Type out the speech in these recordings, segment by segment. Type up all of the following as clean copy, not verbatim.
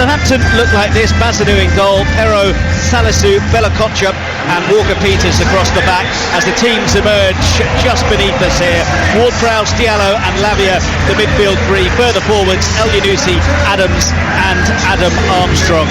Southampton look like this: Bazanu in goal, Perraud, Salisu, Bella-Kotchap and Walker-Peters across the back as the teams emerge just beneath us here. Ward-Prowse, Diallo and Lavia, the midfield three. Further forwards, Elyounoussi, Adams and Adam Armstrong.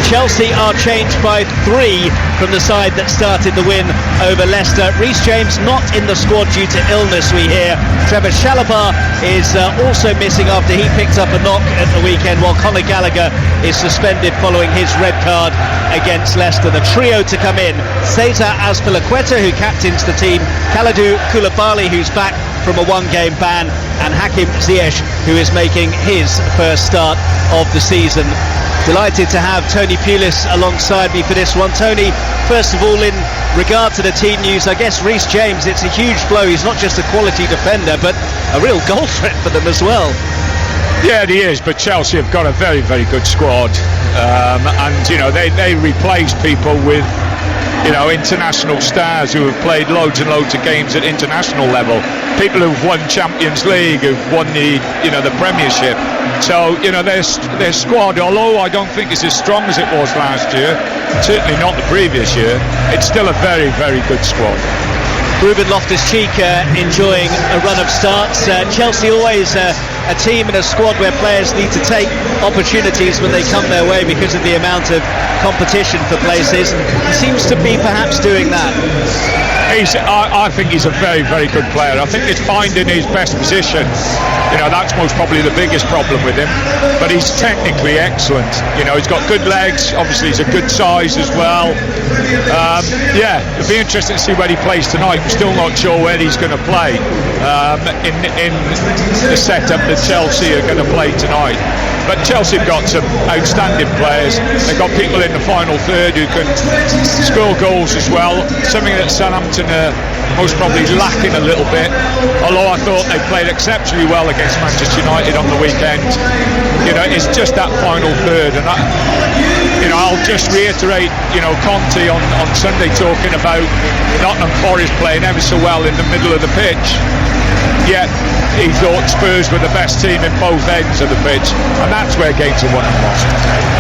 Chelsea are changed by 3 from the side that started the win over Leicester. Reece James not in the squad due to illness, we hear. Trevor Chalobah is also missing after he picked up a knock at the weekend, while Conor Gallagher is suspended following his red card against Leicester. The trio to come in: Cesar Azpilicueta, who captains the team, Kalidou Koulibaly, who's back from a 1-game ban, and Hakim Ziyech, who is making his first start of the season. Delighted to have Tony Pulis alongside me for this one. Tony, first of all, in regard to the team news, I guess Reece James, it's a huge blow. He's not just a quality defender, but a real goal threat for them as well. Yeah, he is, but Chelsea have got a very, very good squad, and you know they replaced people with, you know, international stars who have played loads and loads of games at international level, people who've won Champions League, who've won the Premiership. So you know their squad, although I don't think it's as strong as it was last year, certainly not the previous year, it's still a very, very good squad. Ruben Loftus-Cheek enjoying a run of starts. Chelsea always a team and a squad where players need to take opportunities when they come their way because of the amount of competition for places. He seems to be perhaps doing that. I think he's a very, very good player. I think it's finding his best position. You know, that's most probably the biggest problem with him. But he's technically excellent. You know, he's got good legs. Obviously, he's a good size as well. Yeah, it'll be interesting to see where he plays tonight. We're still not sure where he's going to play in the setup that Chelsea are going to play tonight. But Chelsea have got some outstanding players. They've got people in the final third who can score goals as well, something that Southampton are most probably lacking a little bit, although I thought they played exceptionally well against Manchester United on the weekend. You know, it's just that final third, and I'll just reiterate, you know, Conte on Sunday talking about Nottingham Forest playing ever so well in the middle of the pitch, yet he thought Spurs were the best team in both ends of the pitch, and that's where games are won and lost.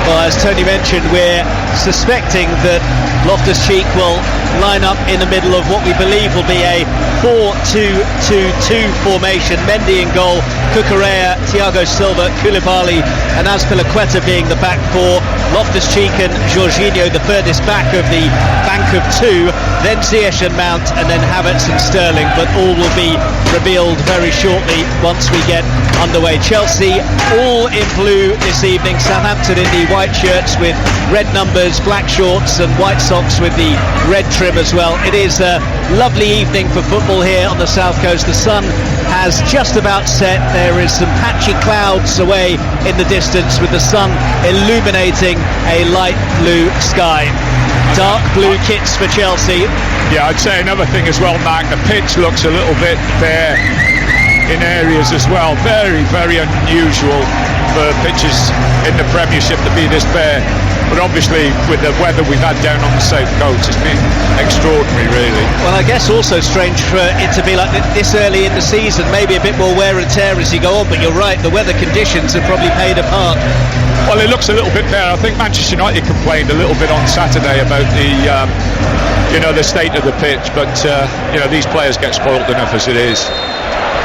Well, as Tony mentioned, we're suspecting that Loftus-Cheek will line up in the middle of what we believe will be a 4-2-2-2 formation. Mendy in goal, Cucurella, Thiago Silva, Koulibaly and Azpilicueta being the back four, Loftus-Cheek and Jorginho the furthest back of the bank of 2, then Ziyech and Mount, and then Havertz and Sterling, but all will be revealed very shortly once we get underway. Chelsea all in blue this evening, Southampton in the white shirts with red numbers, black shorts and white socks with the red trim as well. It is a lovely evening for football here on the south coast. The sun has just about set. There is some patchy clouds away in the distance with the sun illuminating a light blue sky. Dark blue kits for Chelsea. Yeah, I'd say another thing as well, Mark, the pitch looks a little bit bare in areas as well. Very, very unusual for pitches in the Premiership to be this bare. But obviously, with the weather we've had down on the south coast, it's been extraordinary, really. Well, I guess also strange for it to be like this early in the season. Maybe a bit more wear and tear as you go on, but you're right, the weather conditions have probably played a part. Well, it looks a little bit bare. I think Manchester United complained a little bit on Saturday about the state of the pitch, but these players get spoilt enough as it is.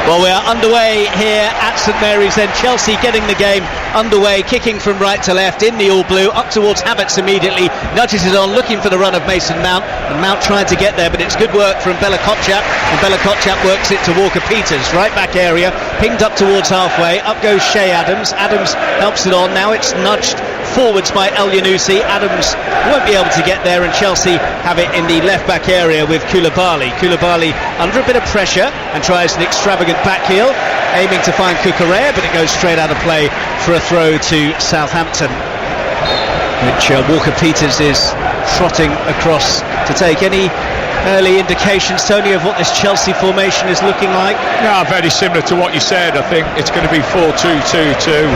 Well, we are underway here at St Mary's then. Chelsea getting the game underway, kicking from right to left in the all blue, up towards Havertz immediately, nudges it on, looking for the run of Mason Mount, and Mount trying to get there, but it's good work from Bella-Kotchap, and Bella-Kotchap works it to Walker-Peters, right back area, pinged up towards halfway, up goes Shea Adams helps it on, now it's nudged forwards by Elyounoussi. Adams won't be able to get there, and Chelsea have it in the left back area with Koulibaly under a bit of pressure and tries an extravagant back heel, aiming to find Cucurella, but it goes straight out of play for a throw to Southampton, which Walker-Peters is trotting across to take. Any early indications, Tony, of what this Chelsea formation is looking like? No, very similar to what you said. I think it's going to be 4-2-2-2.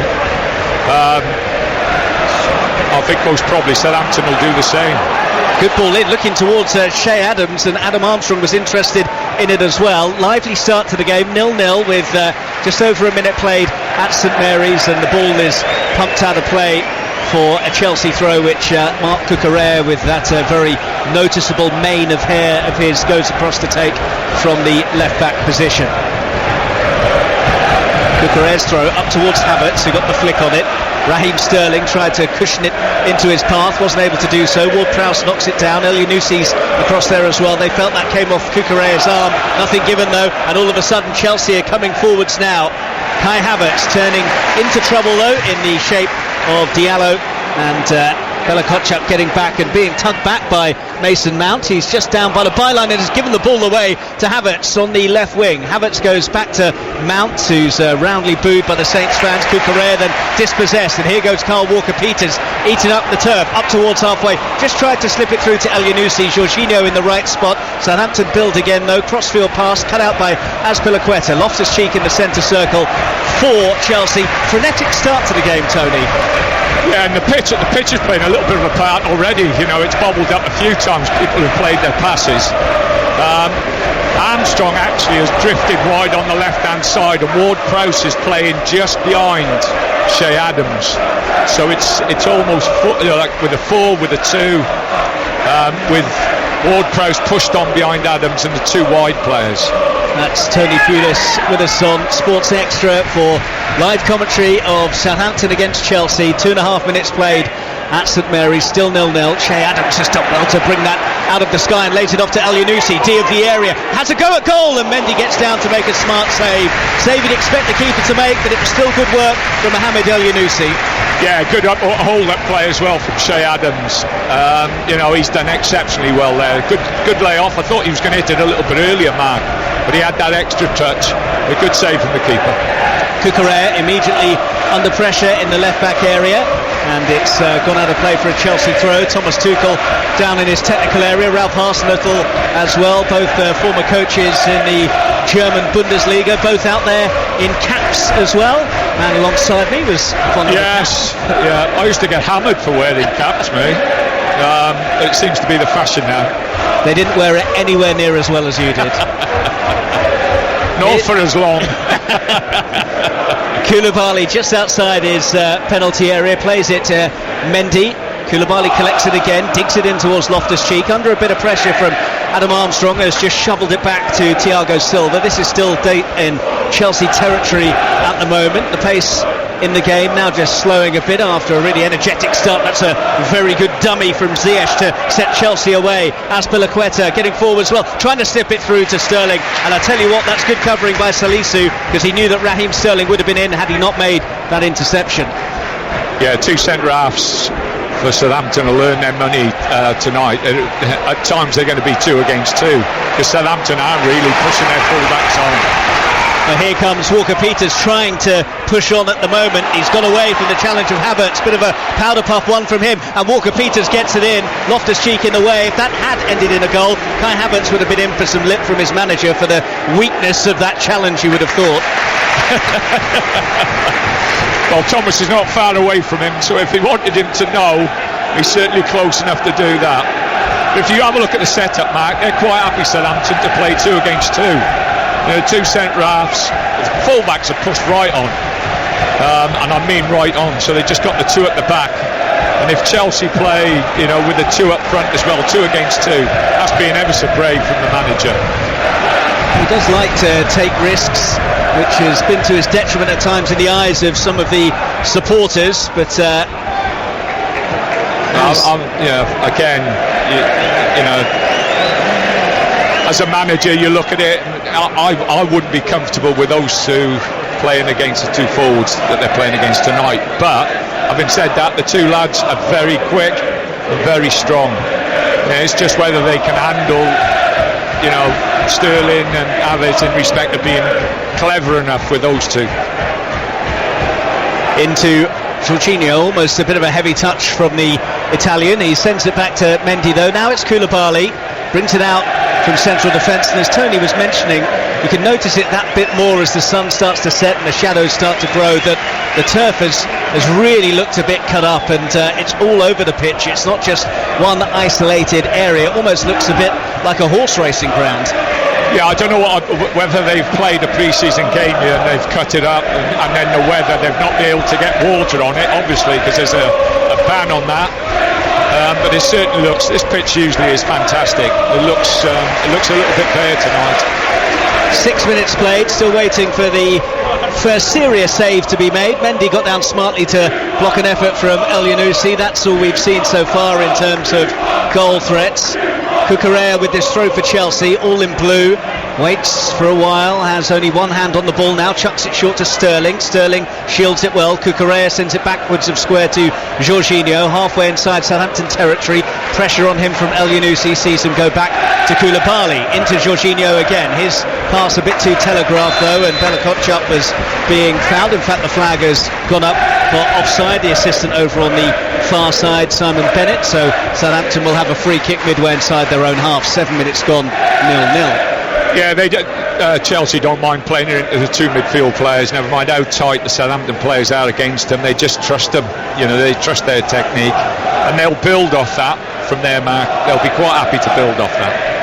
I think most probably Southampton will do the same. Good ball in, looking towards Shea Adams, and Adam Armstrong was interested in it as well. Lively start to the game, 0-0 with just over a minute played at St Mary's, and the ball is pumped out of play for a Chelsea throw, which Marc Cucurella, with that very noticeable mane of hair of his, goes across to take from the left-back position. Cucurella's throw up towards Havertz, who got the flick on it. Raheem Sterling tried to cushion it into his path, wasn't able to do so. Ward-Prowse knocks it down. Elyounoussi's across there as well. They felt that came off Cucurella's arm. Nothing given though, and all of a sudden Chelsea are coming forwards now. Kai Havertz turning into trouble though in the shape of Diallo, and Bella Kotchap getting back and being tugged back by Mason Mount. He's just down by the byline and has given the ball away to Havertz on the left wing. Havertz goes back to Mount, who's roundly booed by the Saints fans. Cucurella then dispossessed, and here goes Kyle Walker-Peters, eating up the turf, up towards halfway. Just tried to slip it through to Elyounoussi. Jorginho in the right spot. Southampton build again though. Crossfield pass cut out by Azpilicueta. Loftus-Cheek in the centre circle for Chelsea. Frenetic start to the game, Tony. Yeah, and the pitch is playing a little bit of a part already. You know, it's bobbled up a few times, people have played their passes. Armstrong actually has drifted wide on the left-hand side, and Ward-Prowse is playing just behind Che Adams. So it's almost like with a 4, with a 2, with Ward-Prowse pushed on behind Adams and the 2 wide players. That's Tony Pulis with us on Sports Extra for live commentary of Southampton against Chelsea. 2.5 minutes played at St Mary's, still 0-0. Che Adams has done well to bring that out of the sky and laid it off to Elyounoussi. D of the area, has a go at goal, and Mendy gets down to make a smart save. Save you'd expect the keeper to make, but it was still good work from Mohamed Elyounoussi. Yeah, good hold-up play as well from Che Adams. You know, he's done exceptionally well there. Good lay-off. I thought he was going to hit it a little bit earlier, Mark, but he had that extra touch. A good save from the keeper. Cucurella immediately under pressure in the left-back area, and it's gone out of play for a Chelsea throw. Thomas Tuchel down in his technical area, Ralph Hasenhüttl as well, both former coaches in the German Bundesliga, both out there in caps as well. Man alongside me was fond of Yes, yeah, I used to get hammered for wearing caps, mate. It seems to be the fashion now. They didn't wear it anywhere near as well as you did. Not for as long. Koulibaly just outside his penalty area, plays it to Mendy. Koulibaly collects it again, digs it in towards Loftus-Cheek, under a bit of pressure from Adam Armstrong, has just shoveled it back to Thiago Silva. This is still in Chelsea territory at the moment. The pace in the game now just slowing a bit after a really energetic start. That's a very good dummy from Ziyech to set Chelsea away. Azpilicueta getting forward as well, trying to slip it through to Sterling, and I tell you what, that's good covering by Salisu, because he knew that Raheem Sterling would have been in had he not made that interception. Yeah, 2 centre-halves for Southampton to learn their money tonight. At times they're going to be 2 against 2, because Southampton aren't really pushing their full-backs on. Well, here comes Walker-Peters trying to push on at the moment. He's gone away from the challenge of Havertz. Bit of a powder puff one from him, and Walker-Peters gets it in. Loftus-Cheek in the way. If that had ended in a goal, Kai Havertz would have been in for some lip from his manager for the weakness of that challenge, you would have thought. Well, Thomas is not far away from him, so if he wanted him to know, he's certainly close enough to do that. If you have a look at the setup, Mark, they're quite happy, Southampton, to play 2 against 2. You know, 2 centre-halves, the full-backs are pushed right on, and I mean right on, so they just got the 2 at the back. And if Chelsea play, you know, with the 2 up front as well, 2 against 2, that's being ever so brave from the manager. He does like to take risks, which has been to his detriment at times in the eyes of some of the supporters, but again, you know, as a manager, you look at it, I wouldn't be comfortable with those 2 playing against the 2 forwards that they're playing against tonight. But having said that, the 2 lads are very quick and very strong. You know, it's just whether they can handle, you know, Sterling and Havertz in respect of being clever enough with those 2. Into Jorginho, almost a bit of a heavy touch from the Italian. He sends it back to Mendy though. Now it's Koulibaly, brings it out from central defence, and as Tony was mentioning, you can notice it that bit more as the sun starts to set and the shadows start to grow, that the turf has really looked a bit cut up, and it's all over the pitch. It's not just one isolated area. It almost looks a bit like a horse racing ground. Yeah, I don't know whether they've played a pre-season game here and they've cut it up, and then the weather, they've not been able to get water on it, obviously, because there's a pan on that. But it certainly looks, this pitch usually is fantastic. It looks a little bit bare tonight. 6 minutes played, still waiting for the first serious save to be made. Mendy got down smartly to block an effort from Elyounoussi. That's all we've seen so far in terms of goal threats. Cucurella with this throw for Chelsea, all in blue, waits for a while, has only one hand on the ball now, chucks it short to Sterling. Sterling shields it well. Cucurella sends it backwards of square to Jorginho, halfway inside Southampton territory. Pressure on him from Elyounoussi, sees him go back to Koulibaly, into Jorginho again. His pass a bit too telegraphed though, and Bella Kotchap was being fouled. In fact, the flag has gone up for offside. The assistant over on the far side, Simon Bennett. So Southampton will have a free kick midway inside their own half. 7 minutes gone, 0-0. Yeah, Chelsea don't mind playing it into the two midfield players. Never mind how tight the Southampton players are against them. They just trust them. They trust their technique, and they'll build off that from their mark. They'll be quite happy to build off that.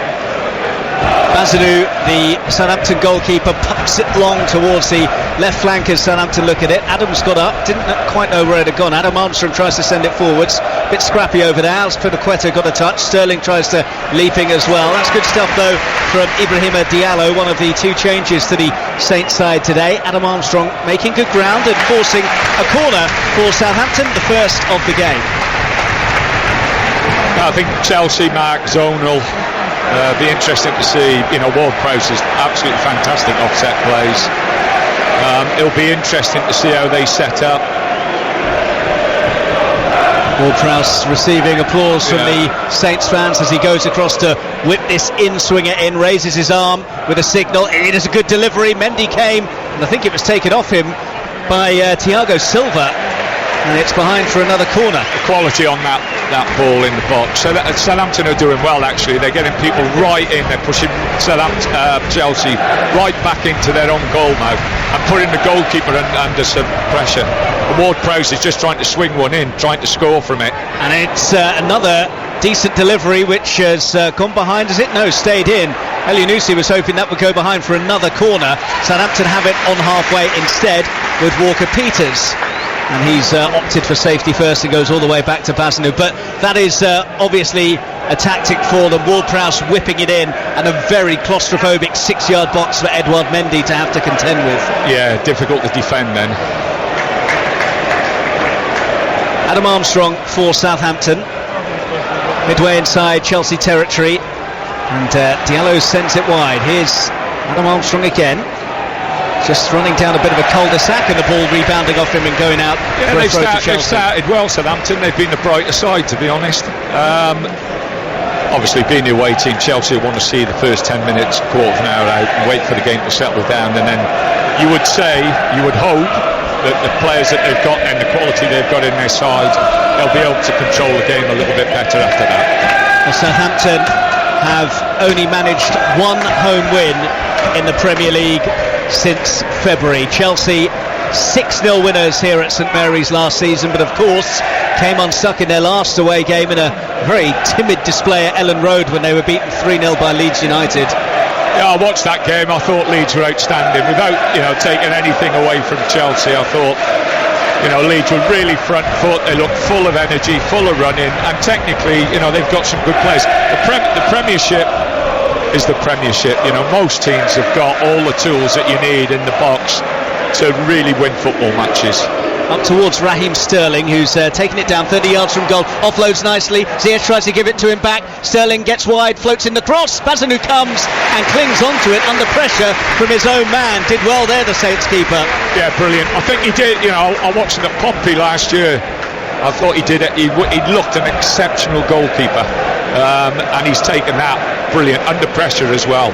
Bazunu, the Southampton goalkeeper, pumps it long towards the left flank as Southampton look at it. Adams got up, didn't quite know where it had gone. Adam Armstrong tries to send it forwards, a bit scrappy over there. Azpilicueta got a touch. Sterling tries to leaping as well. That's good stuff though from Ibrahima Diallo, one of the two changes to the Saints side today. Adam Armstrong making good ground and forcing a corner for Southampton, the first of the game. I think Chelsea mark zonal. Be interesting to see. Ward-Prowse is absolutely fantastic offset plays. It'll be interesting to see how they set up. Ward-Prowse receiving applause from the Saints fans as he goes across to whip this in-swinger in, raises his arm with a signal. It is a good delivery. Mendy came, and I think it was taken off him by Thiago Silva, and it's behind for another corner. The quality on that ball in the box. So Southampton are doing well actually. They're getting people right in. They're pushing Chelsea right back into their own goal mouth and putting the goalkeeper under some pressure. Ward-Prowse is just trying to swing one in, trying to score from it. And it's another decent delivery which has gone behind. Has it? No, stayed in. Elyounoussi was hoping that would go behind for another corner. Southampton have it on halfway instead with Walker-Peters. And he's opted for safety first and goes all the way back to Bazunu. But that is obviously a tactic for them. Ward-Prowse whipping it in, and a very claustrophobic 6-yard box for Edouard Mendy to have to contend with. Yeah, difficult to defend then. Adam Armstrong for Southampton, midway inside Chelsea territory, and Diallo sends it wide. Here's Adam Armstrong again, just running down a bit of a cul-de-sac, and the ball rebounding off him and going out. Yeah, they've started well, Southampton. They've been the brighter side, to be honest. Obviously, being the away team, Chelsea want to see the first 10 minutes, quarter of an hour out, and wait for the game to settle down. And then you would hope that the players that they've got and the quality they've got in their side, they'll be able to control the game a little bit better after that. Well, Southampton have only managed one home win in the Premier League since February. Chelsea 6-0 winners here at St Mary's last season, but of course came unstuck in their last away game in a very timid display at Ellen Road when they were beaten 3-0 by Leeds United. Yeah, I watched that game. I thought Leeds were outstanding without taking anything away from Chelsea. I thought Leeds were really front foot. They looked full of energy, full of running, and technically they've got some good players. The Premiership is the Premiership. Most teams have got all the tools that you need in the box to really win football matches. Up towards Raheem Sterling, who's taken it down 30 yards from goal, offloads nicely. Ziyech tries to give it to him back. Sterling gets wide, floats in the cross. Bazunu comes and clings onto it under pressure from his own man. Did well there, the Saints keeper. Yeah, brilliant. I think he did. I watched him at Pompey last year. I thought he did it. He looked an exceptional goalkeeper, and he's taken that brilliant under pressure as well.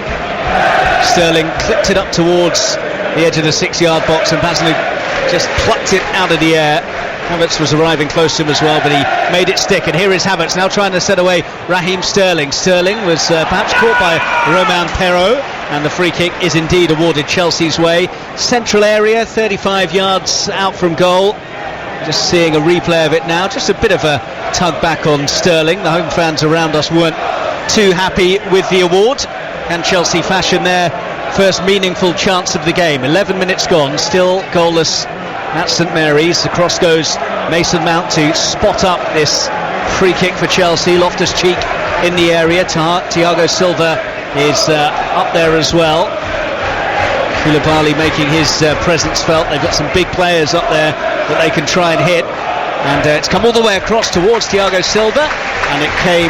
Sterling clipped it up towards the edge of the 6-yard box, and Bazunu just plucked it out of the air. Havertz was arriving close to him as well, but he made it stick. And here is Havertz now trying to set away Raheem Sterling. Sterling was perhaps caught by Romain Perraud, and the free kick is indeed awarded Chelsea's way. Central area, 35 yards out from goal. Just seeing a replay of it now. Just a bit of a tug back on Sterling. The home fans around us weren't too happy with the award. Can Chelsea fashion their first meaningful chance of the game? 11 minutes gone, still goalless at St Mary's. The cross goes Mason Mount to spot up this free kick for Chelsea. Loftus-Cheek in the area. Thiago Silva is up there as well. Koulibaly making his presence felt. They've got some big players up there that they can try and hit, and it's come all the way across towards Thiago Silva, and it came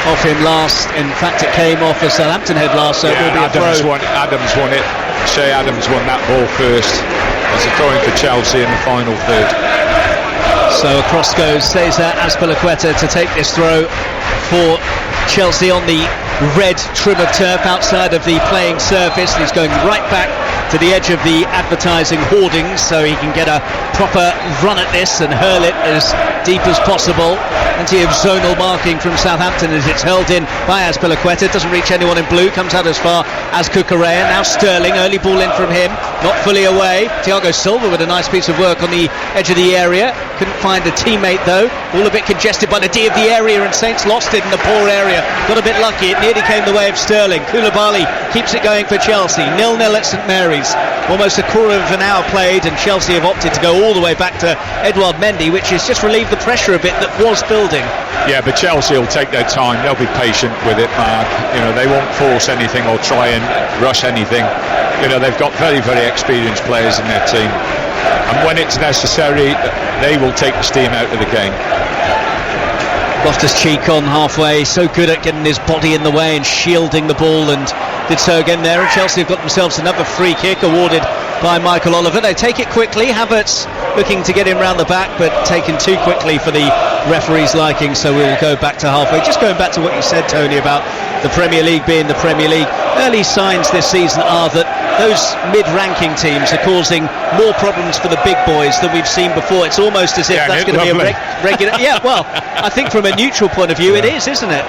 off him last. In fact, it came off a Southampton head last, so it will be a throw. Adams won it. Shea Adams won that ball first. It's a throw-in for Chelsea in the final third. So across goes Cesar Azpilicueta to take this throw for Chelsea on the red trim of turf outside of the playing surface. He's going right back to the edge of the advertising hoardings so he can get a proper run at this and hurl it as deep as possible. Plenty of zonal marking from Southampton as it's hurled in by Azpilicueta. Doesn't reach anyone in blue, comes out as far as Cucurella. Now Sterling, early ball in from him, not fully away. Thiago Silva with a nice piece of work on the edge of the area. Couldn't find a teammate though. All a bit congested by the D of the area, and Saints lost it in the poor area. Got a bit lucky, it nearly came the way of Sterling. Koulibaly keeps it going for Chelsea. 0-0 at St Mary's. Almost a quarter of an hour played, and Chelsea have opted to go all the way back to Edouard Mendy, which has just relieved the pressure a bit that was building. Yeah, but Chelsea will take their time. They'll be patient with it, Mark. You know, they won't force anything or try and rush anything. You know, they've got very, very experienced players in their team, and when it's necessary, they will take the steam out of the game. Loftus-Cheek on halfway, so good at getting his body in the way and shielding the ball, and did so again there. And Chelsea have got themselves another free kick awarded by Michael Oliver. They take it quickly. Havertz looking to get him round the back, but taken too quickly for the referee's liking, so we'll go back to halfway. Just going back to what you said, Tony, about the Premier League being the Premier League. Early signs this season are that those mid-ranking teams are causing more problems for the big boys than we've seen before. It's almost as if that's going to be a regular... Yeah, well, I think from a neutral point of view it is, isn't it?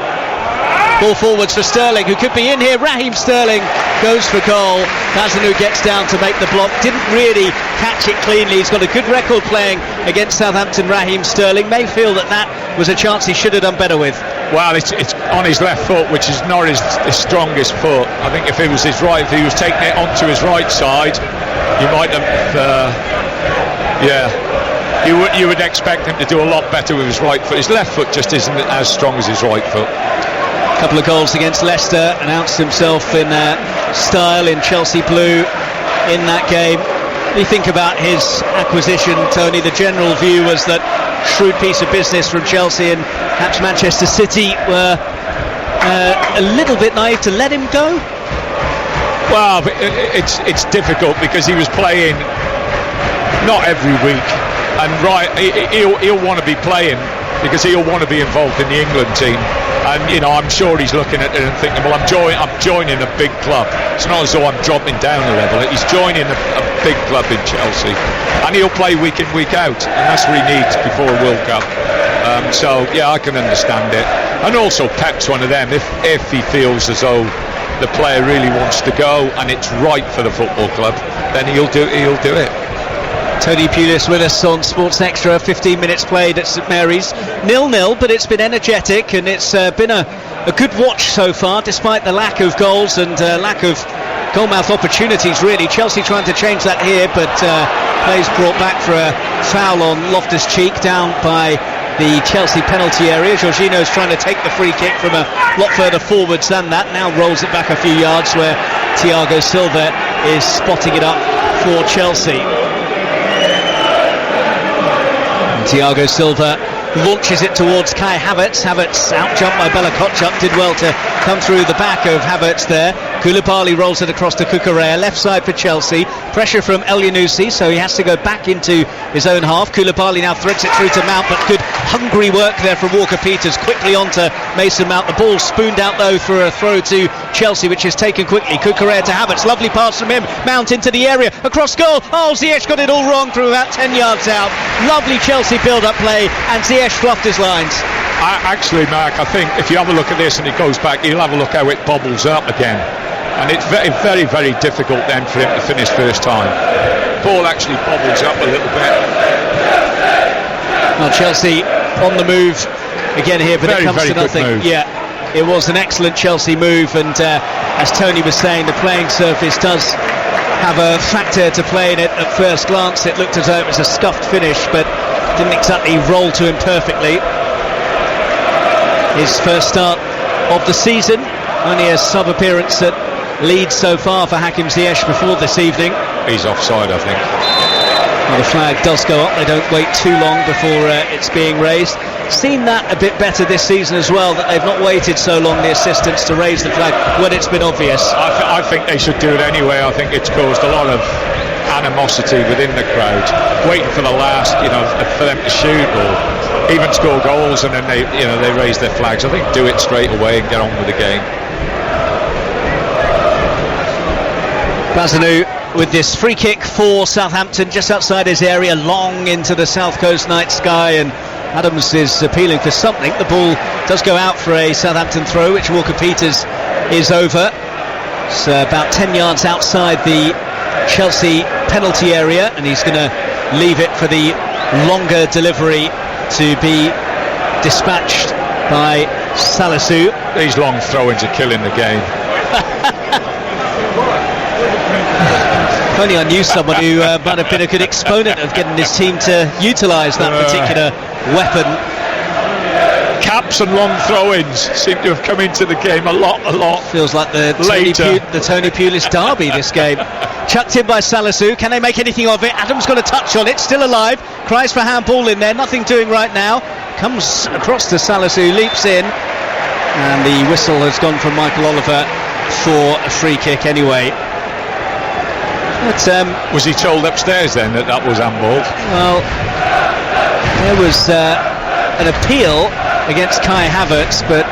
Ball forwards for Sterling, who could be in here. Raheem Sterling goes for goal. Kazanu gets down to make the block. Didn't really catch it cleanly. He's got a good record playing against Southampton, Raheem Sterling. May feel that that was a chance he should have done better with. Well, it's on his left foot, which is not his strongest foot. I think if it was his right, if he was taking it onto his right side, you might have... You would expect him to do a lot better with his right foot. His left foot just isn't as strong as his right foot. Couple of goals against Leicester, announced himself in style in Chelsea blue in that game. You think about his acquisition, Tony, the general view was that shrewd piece of business from Chelsea, and perhaps Manchester City were a little bit naive to let him go. Well, it's difficult because he was playing not every week, and he'll want to be playing because he'll want to be involved in the England team. And you know, I'm sure he's looking at it and thinking, well, I'm joining a big club. It's not as though I'm dropping down a level. He's joining a big club in Chelsea, and he'll play week in, week out, and that's what he needs before a World Cup. So yeah, I can understand it. And also Pep's one of them. If he feels as though the player really wants to go and it's right for the football club, then he'll do it. Tony Pulis with us on Sports Extra. 15 minutes played at St Mary's, 0-0, but it's been energetic, and it's been a good watch so far, despite the lack of goals and lack of goalmouth opportunities really. Chelsea trying to change that here, but plays brought back for a foul on Loftus-Cheek down by the Chelsea penalty area. Jorginho's trying to take the free kick from a lot further forwards than that, now rolls it back a few yards where Thiago Silva is spotting it up for Chelsea. Thiago Silva launches it towards Kai Havertz. Havertz out-jumped by Bella Kotchap, did well to come through the back of Havertz there. Koulibaly rolls it across to Cucurella, left side for Chelsea. Pressure from Elyounoussi, so he has to go back into his own half. Koulibaly now threads it through to Mount, but good hungry work there from Walker-Peters. Quickly onto Mason Mount. The ball spooned out though for a throw to Chelsea, which is taken quickly. Cucurella to Havertz, lovely pass from him. Mount into the area, across goal. Oh, Ziyech got it all wrong from about 10 yards out. Lovely Chelsea build-up play, and Ziyech fluffed his lines. Actually, Mark, I think if you have a look at this and it goes back, you'll have a look how it bobbles up again. And it's very, very, very difficult then for him to finish first time. Ball actually bobbles up a little bit. Well, Chelsea on the move again here, but it comes to nothing. Yeah, it was an excellent Chelsea move, and as Tony was saying, the playing surface does have a factor to play in it. At first glance, it looked as though it was a scuffed finish, but Didn't exactly roll to him perfectly. His first start of the season, only a sub-appearance at Leeds so far for Hakim Ziyech before this evening. He's offside, I think. Well, the flag does go up. They don't wait too long before it's being raised. Seen that a bit better this season as well, that they've not waited so long, the assistants, to raise the flag when it's been obvious. I think they should do it anyway. I think it's caused a lot of animosity within the crowd, waiting for the last, for them to shoot or even score goals, and then they raise their flags. I think do it straight away and get on with the game. Bazanu with this free kick for Southampton, just outside his area, long into the south coast night sky, and Adams is appealing for something. The ball does go out for a Southampton throw, which Walker-Peters is over. It's about 10 yards outside the Chelsea penalty area, and he's going to leave it for the longer delivery to be dispatched by Salisu. These long throw-ins are killing the game. If only I knew someone who might have been a good exponent of getting his team to utilise that particular weapon. Caps and long throw-ins seem to have come into the game a lot. Feels like the Tony Pulis derby, this game. Chucked in by Salisu. Can they make anything of it? Adams got a touch on it, still alive. Cries for handball in there, nothing doing right now. Comes across to Salisu, leaps in, and the whistle has gone from Michael Oliver for a free kick anyway. But, was he told upstairs then that was handball? Well, there was an appeal against Kai Havertz, but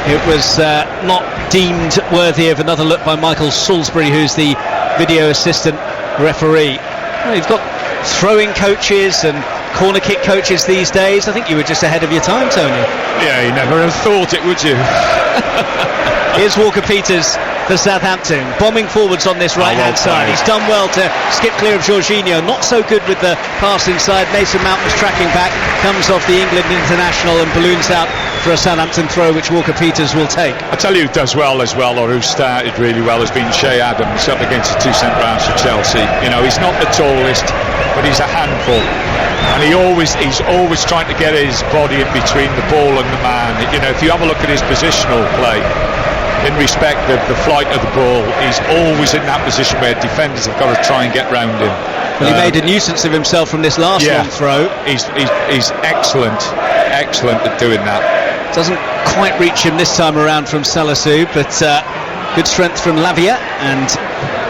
it was not deemed worthy of another look by Michael Salisbury, who's the video assistant referee. Well, you've got throwing coaches and corner kick coaches these days. I think you were just ahead of your time, Tony. Yeah, you never have thought it, would you? Here's Walker-Peters for Southampton, bombing forwards on this right-hand side. He's done well to skip clear of Jorginho. Not so good with the pass inside. Mason Mount was tracking back, comes off the England international and balloons out for a Southampton throw, which Walker-Peters will take. I tell you who does well as well, or who started really well, has been Che Adams up against the two centre-halves for Chelsea. He's not the tallest, but he's a handful, and he's always trying to get his body in between the ball and the man. If you have a look at his positional play, in respect of the flight of the ball, he's always in that position where defenders have got to try and get round him. Well, he made a nuisance of himself from this last long throw. He's excellent at doing that. Doesn't quite reach him this time around from Salisu, but good strength from Lavia, and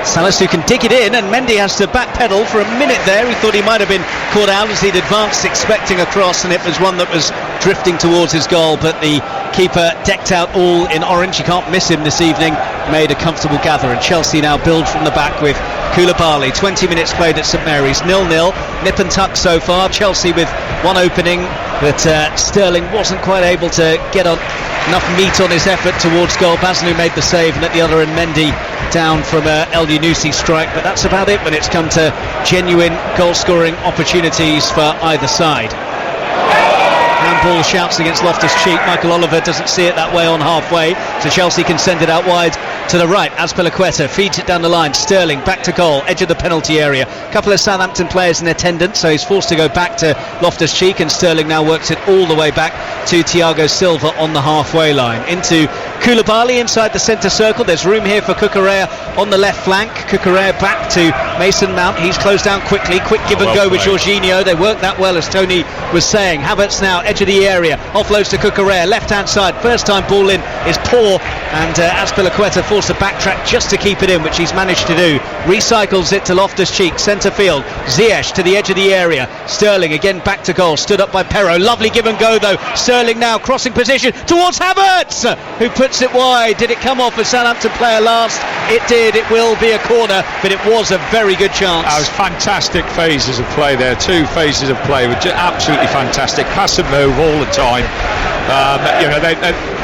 Salisu can dig it in, and Mendy has to backpedal for a minute there. He thought he might have been caught out as he'd advanced expecting a cross, and it was one that was drifting towards his goal, but the keeper, decked out all in orange, you can't miss him this evening, made a comfortable gather, and Chelsea now build from the back with Koulibaly. 20 minutes played at St Mary's, 0-0, nip and tuck so far. Chelsea with one opening, but Sterling wasn't quite able to get enough meat on his effort towards goal. Bazanu made the save, and at the other end Mendy down from El Yunusi strike, but that's about it when it's come to genuine goal scoring opportunities for either side. Handball shouts against Loftus-Cheek. Michael Oliver doesn't see it that way on halfway, so Chelsea can send it out wide to the right. Azpilicueta feeds it down the line. Sterling back to goal, edge of the penalty area. A couple of Southampton players in attendance, so he's forced to go back to Loftus-Cheek, and Sterling now works it all the way back to Thiago Silva on the halfway line. Into Koulibaly inside the centre circle. There's room here for Cucurella on the left flank. Cucurella back to Mason Mount. He's closed down quickly. Quick give and go with Jorginho. They work that well, as Tony was saying. Havertz now edge of the area. Offloads to Cucurella. Left hand side. First time ball in is poor, and Azpilicueta forced to backtrack just to keep it in, which he's managed to do. Recycles it to Loftus-Cheek. Centre field. Ziyech to the edge of the area. Sterling again back to goal. Stood up by Perro. Lovely give and go though. Sterling now crossing position towards Havertz, who puts it wide. Did it come off a Southampton player last? It did. It will be a corner, but it was a very good chance. That was fantastic phases of play there. Two phases of play were just absolutely fantastic. Pass and move all the time.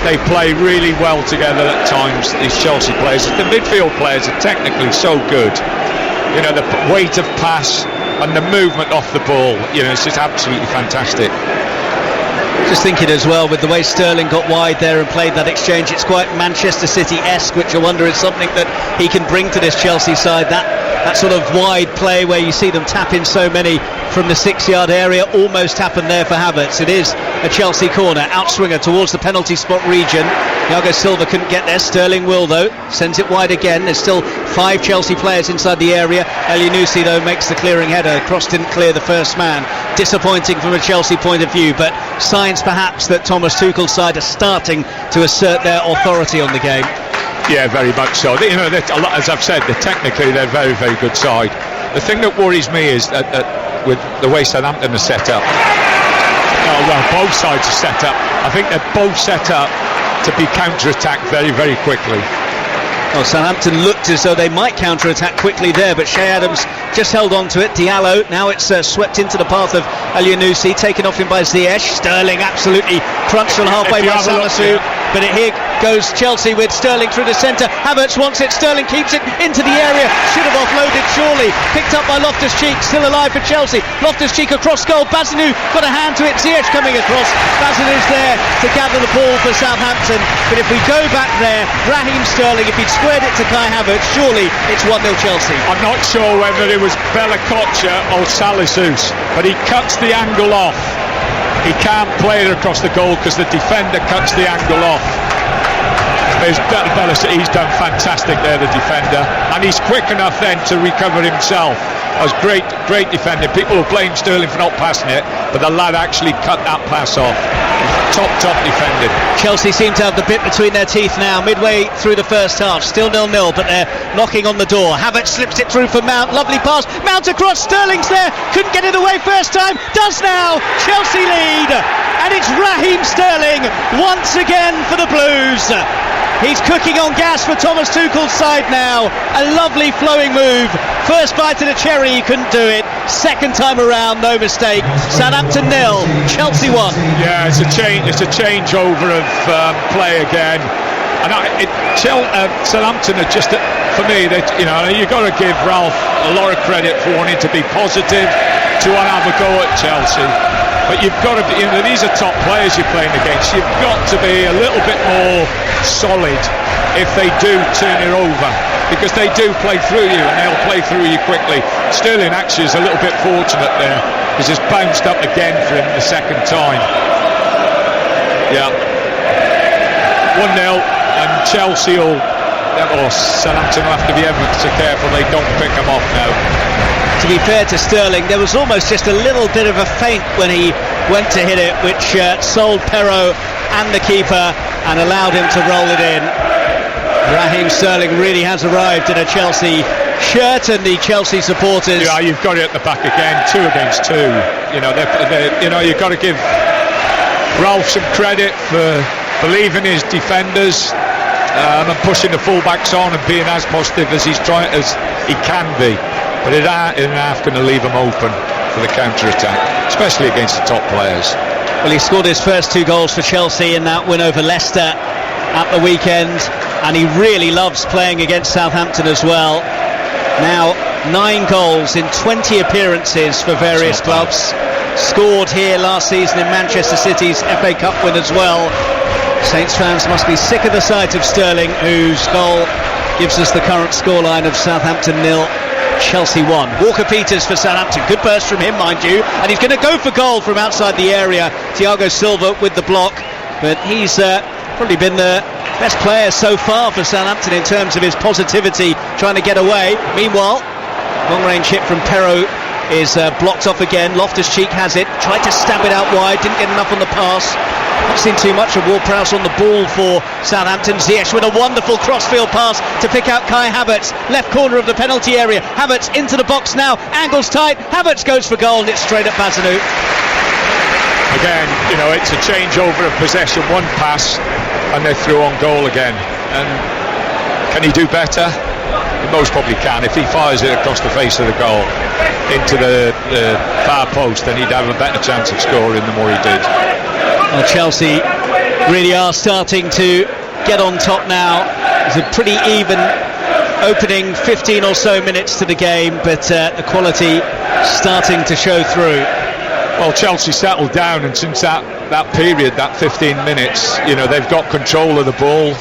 They play really well together at times, these Chelsea players. The midfield players are technically so good. The weight of pass and the movement off the ball, it's just absolutely fantastic. Just thinking as well, with the way Sterling got wide there and played that exchange, it's quite Manchester City-esque, which I wonder is something that he can bring to this Chelsea side. That sort of wide play where you see them tap in so many from the 6-yard area. Almost happened there for Havertz. It is a Chelsea corner. Outswinger towards the penalty spot region. Thiago Silva couldn't get there. Sterling will though. Sends it wide again. There's still 5 Chelsea players inside the area. Elyounoussi though makes the clearing header. Cross didn't clear the first man. Disappointing from a Chelsea point of view, but signs perhaps that Thomas Tuchel's side are starting to assert their authority on the game. Yeah, very much so. You know, as I've said, technically they're a very, very good side. The thing that worries me is that with the way Southampton are set up, both sides are set up. I think they're both set up to be counter-attacked very, very quickly. Well, Southampton looked as though they might counter-attack quickly there, but Shea Adams just held on to it. Diallo, now it's swept into the path of Elyounoussi, taken off him by Ziyech. Sterling absolutely crunched on halfway by Salisu, but here goes Chelsea with Sterling through the centre. Havertz wants it, Sterling keeps it into the area, should have offloaded surely, picked up by Loftus-Cheek, still alive for Chelsea. Loftus-Cheek across goal, Bazinu got a hand to it, Ziyech coming across, Bazinu's there to gather the ball for Southampton, but if we go back there, Raheem Sterling, if he'd squared it to Kai Havertz, surely it's 1-0 Chelsea. I'm not sure whether it was Bella Kotcha or Salisu, but he cuts the angle off. He can't play it across the goal because the defender cuts the angle off. He's done fantastic there, the defender, and he's quick enough then to recover himself. That was great defending. People will blame Sterling for not passing it, but the lad actually cut that pass off. Top defending. Chelsea seem to have the bit between their teeth now, midway through the first half. Still 0-0, but they're knocking on the door. Havertz slips it through for Mount. Lovely pass. Mount across. Sterling's there. Couldn't get it away first time. Does now. Chelsea lead. And it's Raheem Sterling once again for the Blues. He's cooking on gas for Thomas Tuchel's side now. A lovely flowing move. First bite of the cherry, he couldn't do it. Second time around, no mistake. Southampton 0, Chelsea 1. Yeah, it's a changeover of play again. And Southampton are just, for me, you've got to give Ralph a lot of credit for wanting to be positive, to want to have a go at Chelsea. But you've got to be, these are top players you're playing against. You've got to be a little bit more solid if they do turn it over, because they do play through you and they'll play through you quickly. Sterling actually is a little bit fortunate there because it's bounced up again for him the second time. Yeah. 1-0 and Chelsea Southampton will have to be ever so careful they don't pick them off now. To be fair to Sterling, there was almost just a little bit of a feint when he went to hit it, which sold Perraud and the keeper and allowed him to roll it in. Raheem Sterling really has arrived in a Chelsea shirt, and the Chelsea supporters. Yeah, you've got it at the back again, 2 against 2. You've got to give Ralph some credit for believing his defenders and pushing the fullbacks on and being as positive as he can be. But it ain't half going to leave him open for the counter-attack, especially against the top players. Well, he scored his first 2 goals for Chelsea in that win over Leicester at the weekend, and he really loves playing against Southampton as well. Now 9 goals in 20 appearances for various clubs. Scored here last season in Manchester City's FA Cup win as well. Saints fans must be sick of the sight of Sterling, whose goal gives us the current scoreline of Southampton 0, Chelsea 1. Walker-Peters for Southampton. Good burst from him, mind you, and he's going to go for goal from outside the area. Thiago Silva with the block, but he's probably been the best player so far for Southampton in terms of his positivity, trying to get away. Meanwhile, long-range hit from Perraud is blocked off again. Loftus-Cheek has it, tried to stab it out wide, didn't get enough on the pass. Not seen too much of Ward-Prowse on the ball for Southampton. Ziyech with a wonderful crossfield pass to pick out Kai Havertz, left corner of the penalty area. Havertz into the box now, angles tight, Havertz goes for goal, and it's straight at Bazinu. Again, it's a changeover of possession, one pass and they're through on goal again. And can he do better? He most probably can. If he fires it across the face of the goal into the far post, then he'd have a better chance of scoring than what he did. Well, Chelsea really are starting to get on top now. It's a pretty even opening 15 or so minutes to the game, but the quality starting to show through. Well, Chelsea settled down, and since that period, that 15 minutes, they've got control of the ball.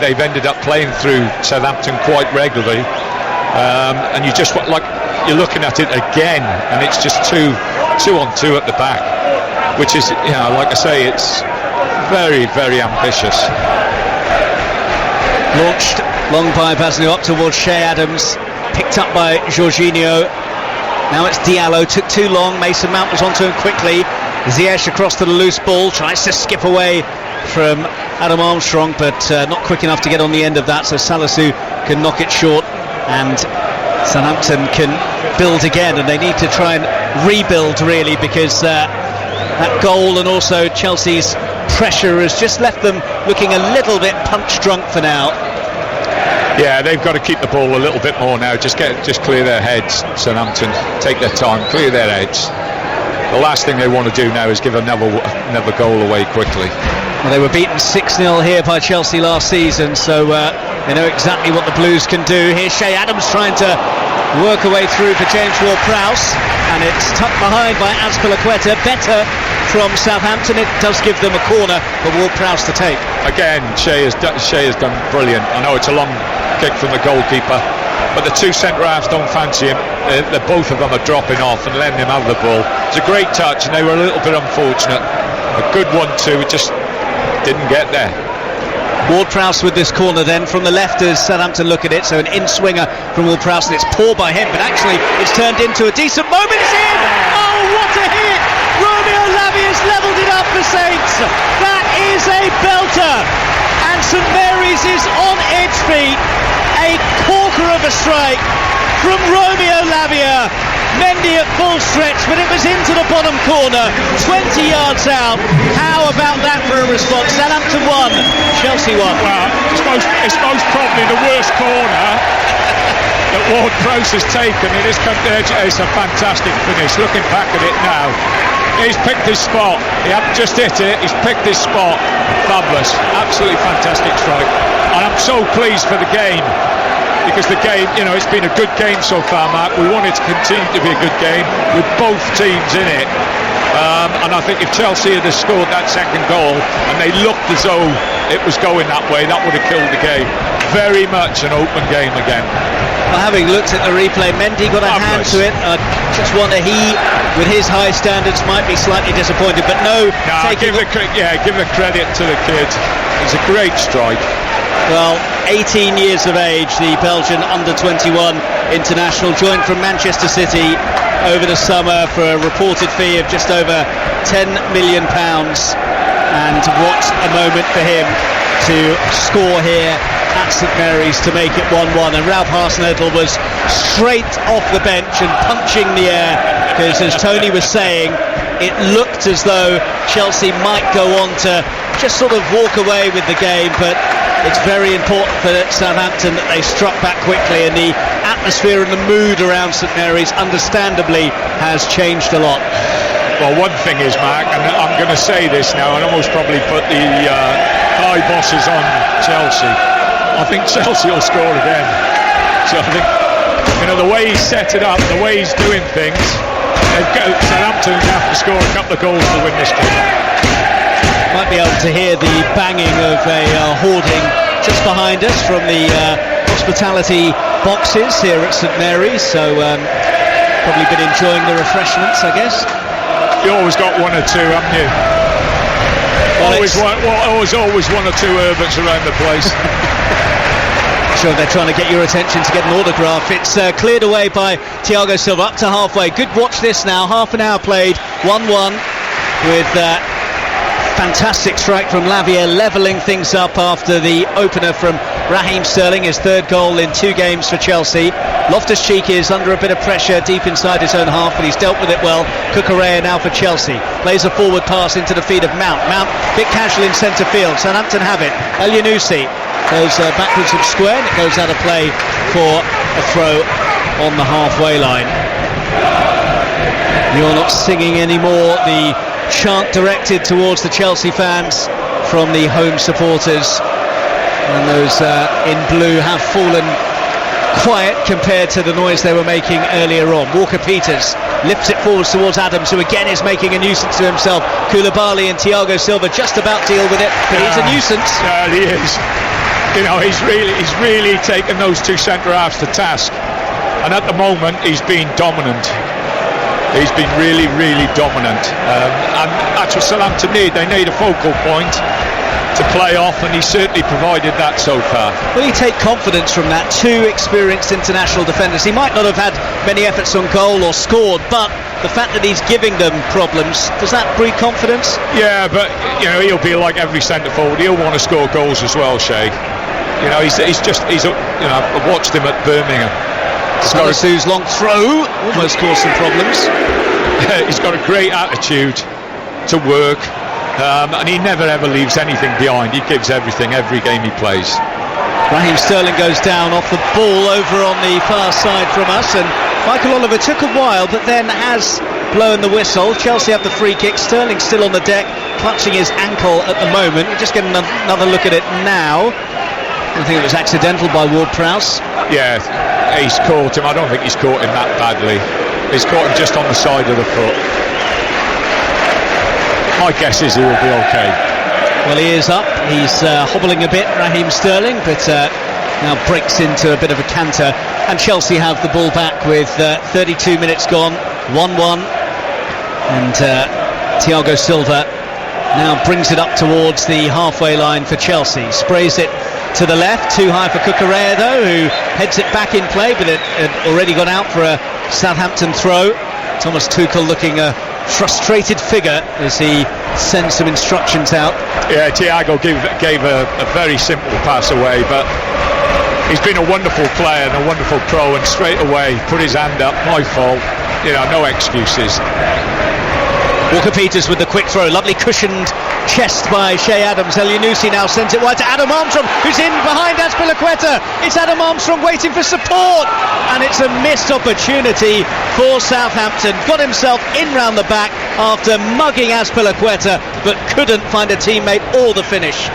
They've ended up playing through Southampton quite regularly, and you just like you're looking at it again, and it's just two on two at the back, which is, like I say, it's very, very ambitious. Launched long by Basnu up towards Che Adams, picked up by Jorginho. Now it's Diallo, took too long. Mason Mount was onto him quickly. Ziyech across to the loose ball, tries to skip away from Adam Armstrong, but not quick enough to get on the end of that, so Salisu can knock it short, and Southampton can build again, and they need to try and rebuild really, because that goal and also Chelsea's pressure has just left them looking a little bit punch drunk for now. Yeah, they've got to keep the ball a little bit more now. Just clear their heads. Southampton, take their time, clear their heads. The last thing they want to do now is give another goal away quickly. Well, they were beaten 6-0 here by Chelsea last season, so they know exactly what the Blues can do. Here's Che Adams trying to work away through for James Ward-Prowse, and it's tucked behind by Azpilicueta. Better from Southampton. It does give them a corner for Ward-Prowse to take. Again, Che has done brilliant. I know it's a long kick from the goalkeeper, but the two centre-halves don't fancy him. Both of them are dropping off and letting him have the ball. It's a great touch, and they were a little bit unfortunate. A good one too, it just didn't get there. Ward-Prowse with this corner then from the left as Southampton look at it, so an in-swinger from Ward-Prowse, and it's poor by him, but actually it's turned into a decent moment. It's in! Oh, what a hit! Romeo Lavia's levelled it up for Saints. That is a belter, and St Mary's is on its feet. A corker of a strike from Romeo Lavia. Mendy at full stretch, but it was into the bottom corner, 20 yards out. How about that for a response? Southampton won, Chelsea won. Well, it's most probably the worst corner that Ward-Prowse has taken. It's a fantastic finish. Looking back at it now, he's picked his spot. He hadn't just hit it, he's picked his spot. Fabulous, absolutely fantastic strike. And I'm so pleased for the game, because the game, it's been a good game so far, Mark. We want it to continue to be a good game with both teams in it. And I think if Chelsea had scored that second goal and they looked as though it was going that way, that would have killed the game. Very much an open game again. Well, having looked at the replay, Mendy got a hand to it. I just wonder, he, with his high standards, might be slightly disappointed, but no. Give the credit to the kid. It's a great strike. Well, 18 years of age, the Belgian under-21 international, joined from Manchester City over the summer for a reported fee of just over £10 million. And what a moment for him to score here at St Mary's to make it 1-1. And Ralph Hasenhüttl was straight off the bench and punching the air, because as Tony was saying, it looked as though Chelsea might go on to just sort of walk away with the game, but it's very important for Southampton that they struck back quickly, and the atmosphere and the mood around St Mary's understandably has changed a lot. Well, one thing is, Mark, and I'm going to say this now, and almost probably put the high bosses on Chelsea. I think Chelsea will score again. So I think, the way he's set it up, the way he's doing things, Southampton have to score a couple of goals to win this game. Might be able to hear the banging of a hoarding just behind us from the hospitality boxes here at St Mary's, so probably been enjoying the refreshments, I guess. You always got one or two, haven't you? Well, always one or two Herberts around the place. Sure, they're trying to get your attention to get an autograph. It's cleared away by Thiago Silva up to halfway. Good watch this now, half an hour played, 1-1 with fantastic strike from Lavia, levelling things up after the opener from Raheem Sterling, his third goal in 2 games for Chelsea. Loftus-Cheek is under a bit of pressure deep inside his own half, but he's dealt with it well. Cucurella now for Chelsea, plays a forward pass into the feet of Mount. Mount, bit casual in centre field. Southampton have it. Elyounoussi goes backwards and square, and it goes out of play for a throw on the halfway line. You're not singing anymore. The chant directed towards the Chelsea fans from the home supporters, and those in blue have fallen quiet compared to the noise they were making earlier on. Walker-Peters lifts it forwards towards Adams, who again is making a nuisance to himself. Koulibaly and Thiago Silva just about deal with it, but he's a nuisance. Yeah, he is. He's really taken those two centre halves to task. And at the moment, he's been dominant. He's been really, really dominant. And that's what Southampton need. They need a focal point to play off, and he certainly provided that so far. Will he take confidence from that? Two experienced international defenders. He might not have had many efforts on goal or scored, but the fact that he's giving them problems, does that breed confidence? Yeah, but he'll be like every centre forward. He'll want to score goals as well, Shay. I've watched him at Birmingham. Salisu's long throw almost caused some problems. He's got a great attitude to work, and he never ever leaves anything behind. He gives everything every game he plays. Raheem Sterling goes down off the ball over on the far side from us, and Michael Oliver took a while but then has blown the whistle. Chelsea have the free kick. Sterling still on the deck, clutching his ankle at the moment. We'll just get another look at it now. I think it was accidental by Ward-Prowse. Yeah, he's caught him. I don't think he's caught him that badly. He's caught him just on the side of the foot. My guess is he will be okay. Well, he is up. He's hobbling a bit, Raheem Sterling, but now breaks into a bit of a canter. And Chelsea have the ball back with 32 minutes gone, 1-1. And Thiago Silva now brings it up towards the halfway line for Chelsea. Sprays it to the left, too high for Cucurella though, who heads it back in play, but it had already gone out for a Southampton throw. Thomas Tuchel looking a frustrated figure as he sends some instructions out. Yeah, Thiago gave a very simple pass away, but he's been a wonderful player and a wonderful pro, and straight away put his hand up. My fault, no excuses. Walker-Peters with the quick throw, lovely cushioned chest by Shea Adams. Elyounoussi now sends it wide to Adam Armstrong, who's in behind Azpilicueta. It's Adam Armstrong waiting for support, and it's a missed opportunity for Southampton. Got himself in round the back after mugging Azpilicueta, but couldn't find a teammate or the finish.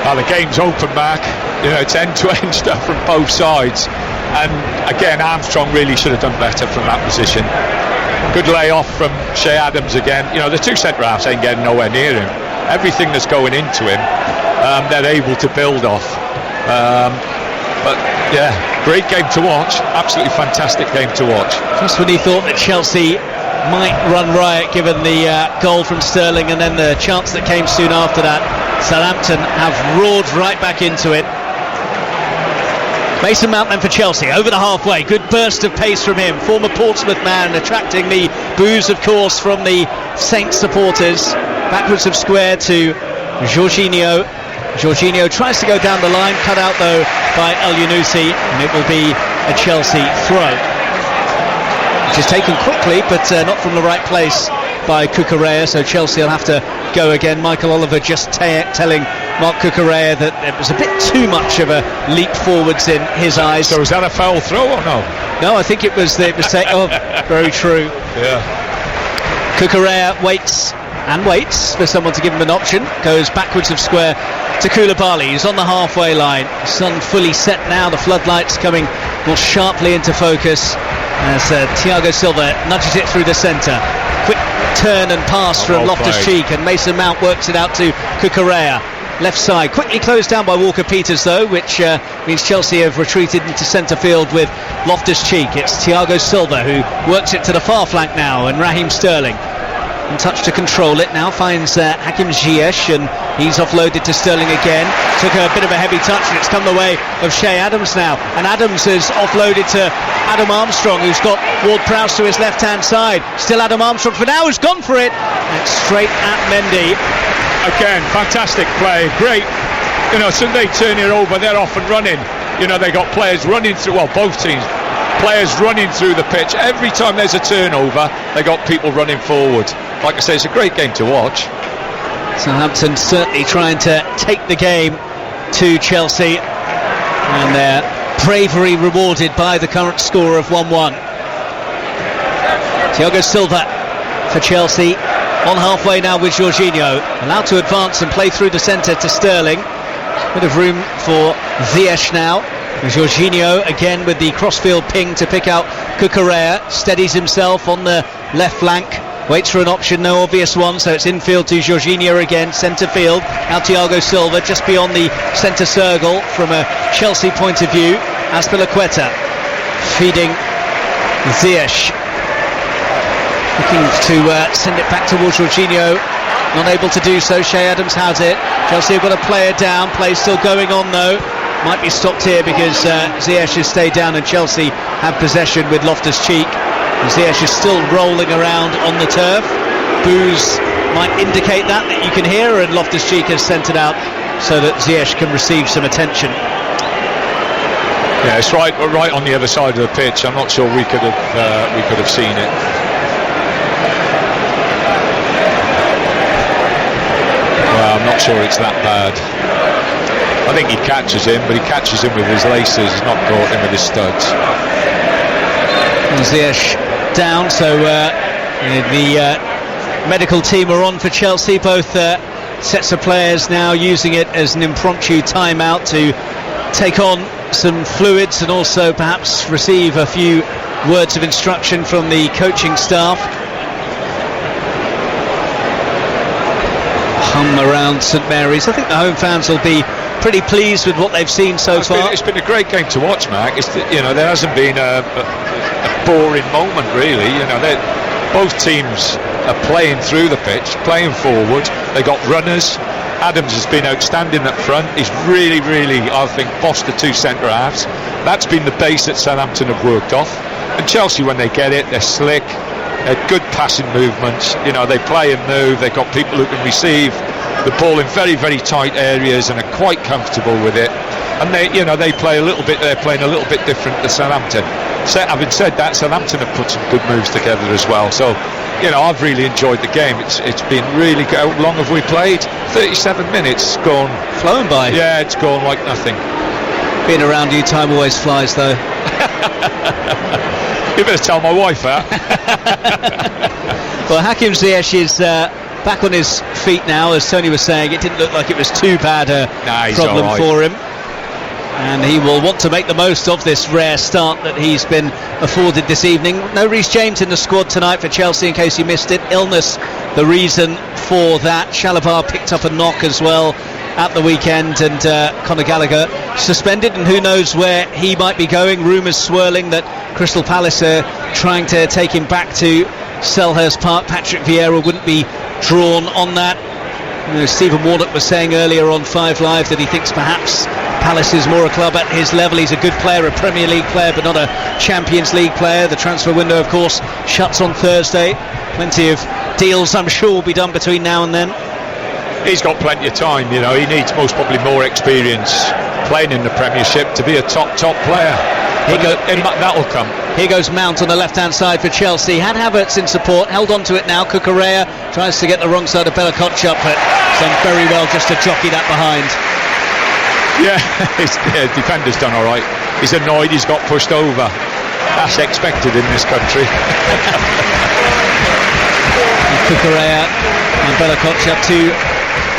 The game's open, Mark. It's end-to-end stuff from both sides, and again Armstrong really should have done better from that position. Good layoff from Shea Adams again. The two centre-halves ain't getting nowhere near him. Everything that's going into him, they're able to build off. But yeah, great game to watch. Absolutely fantastic game to watch. Just when he thought that Chelsea might run riot given the goal from Sterling and then the chance that came soon after that, Southampton have roared right back into it. Mason Mount then for Chelsea, over the halfway, good burst of pace from him, former Portsmouth man, attracting the boos of course from the Saints supporters. Backwards of square to Jorginho. Jorginho tries to go down the line, cut out though by Elyounoussi, and it will be a Chelsea throw, which is taken quickly but not from the right place by Cucurella, so Chelsea will have to go again. Michael Oliver just telling Mark Cucurella that it was a bit too much of a leap forwards in his eyes. So was that a foul throw or no? No, I think it was very true. Yeah. Cucurella waits for someone to give him an option, goes backwards of square to Koulibaly, who's on the halfway line. Sun fully set now, the floodlights coming more sharply into focus as Thiago Silva nudges it through the centre. Quick turn and pass from Loftus-Cheek, and Mason Mount works it out to Cucurella. Left side, quickly closed down by Walker-Peters though, which means Chelsea have retreated into centre field with Loftus-Cheek. It's Thiago Silva who works it to the far flank now, and Raheem Sterling in touch to control it now, finds Hakim Ziyech, and he's offloaded to Sterling again. Took a bit of a heavy touch, and it's come the way of Shea Adams now, and Adams has offloaded to Adam Armstrong, who's got Ward-Prowse to his left hand side. Still Adam Armstrong for now, who's gone for it, and straight at Mendy. Again, fantastic play, great. So they turn it over, they're off and running. They got players running through, well, both teams, players running through the pitch. Every time there's a turnover, they got people running forward. Like I say, it's a great game to watch. Southampton certainly trying to take the game to Chelsea, and their bravery rewarded by the current score of 1-1. Thiago Silva for Chelsea, on halfway now with Jorginho, allowed to advance and play through the centre to Sterling. Bit of room for Ziyech now. Jorginho again with the crossfield ping to pick out Cucurella, steadies himself on the left flank, waits for an option, no obvious one, so it's infield to Jorginho again, centre field. Now Thiago Silva just beyond the centre circle from a Chelsea point of view. Azpilicueta feeding Ziyech looking to send it back towards Jorginho, not able to do so. Shea Adams has it. Chelsea have got a player down, play still going on though. Might be stopped here because Ziyech has stayed down and Chelsea have possession with Loftus-Cheek. Ziyech is still rolling around on the turf. Boos might indicate that you can hear, and Loftus-Cheek has sent it out so that Ziyech can receive some attention. Yeah, it's right on the other side of the pitch. I'm not sure we could have seen it. Well, I'm not sure it's that bad. I think he catches him, but he catches him with his laces. He's not caught him with his studs. Ziyech down, so the medical team are on for Chelsea. Both sets of players now using it as an impromptu timeout to take on some fluids and also perhaps receive a few words of instruction from the coaching staff. Hum around St Mary's. I think the home fans will be pretty pleased with what they've seen so far. It's been a great game to watch, Mark. There hasn't been a boring moment really. Both teams are playing through the pitch, playing forward. They got runners. Adams has been outstanding up front. He's really, I think, bossed the two centre halves. That's been the base that Southampton have worked off. And Chelsea, when they get it, they're slick. They're good passing movements. They play and move. They've got people who can receive the ball in very, very tight areas and are quite comfortable with it. And they play a little bit. They're playing a little bit different to Southampton. Having said that, Southampton have put some good moves together as well. So, I've really enjoyed the game. It's been really good. How long have we played? 37 minutes. It's gone flown by. Yeah, it's gone like nothing. Being around you, time always flies, though. You better tell my wife that. Well, Hakim Ziyech is back on his feet now, as Tony was saying. It didn't look like it was too bad a problem for him. And he will want to make the most of this rare start that he's been afforded this evening. No Reece James in the squad tonight for Chelsea, in case you missed it. Illness the reason for that. Chalobah picked up a knock as well at the weekend, and Conor Gallagher suspended, and who knows where he might be going. Rumours swirling that Crystal Palace are trying to take him back to Selhurst Park. Patrick Vieira wouldn't be drawn on that. Stephen Warnock was saying earlier on 5 Live that he thinks perhaps Palace is more a club at his level. He's a good player, a Premier League player, but not a Champions League player. The transfer window, of course, shuts on Thursday. Plenty of deals, I'm sure, will be done between now and then. He's got plenty of time. He needs most probably more experience playing in the Premiership to be a top player. That'll come. Here goes Mount on the left-hand side for Chelsea. Had Havertz in support, held on to it now. Cucurella tries to get the wrong side of Bella Kotchap, but done very well just to jockey that behind. Yeah, defender's done all right. He's annoyed he's got pushed over. That's expected in this country. Cucurella and Bella Kotchap, two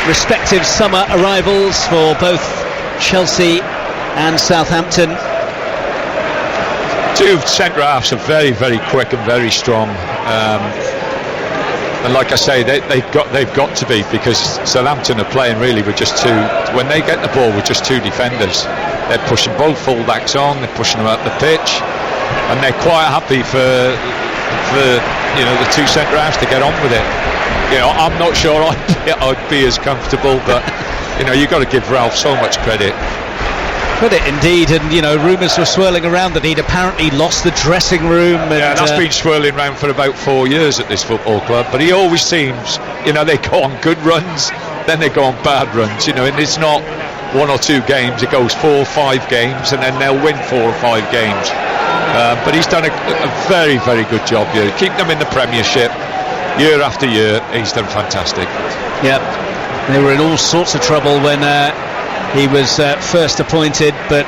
respective summer arrivals for both Chelsea and Southampton. Two centre halves are very, very quick and very strong. And like I say, they've got to be, because Southampton are playing really with just two. When they get the ball with just two defenders, they're pushing both full-backs on, they're pushing them up the pitch, and they're quite happy for the two centre halves to get on with it. I'm not sure I'd be as comfortable, but you've got to give Ralph so much credit. Credit indeed, and rumours were swirling around that he'd apparently lost the dressing room. And, that's been swirling around for about 4 years at this football club. But he always seems, they go on good runs, then they go on bad runs. And it's not 1 or 2 games; it goes 4 or 5 games, and then they'll win 4 or 5 games. But he's done a very, very good job here. Keep them in the Premiership year after year. He's done fantastic. Yep, they were in all sorts of trouble when he was first appointed, but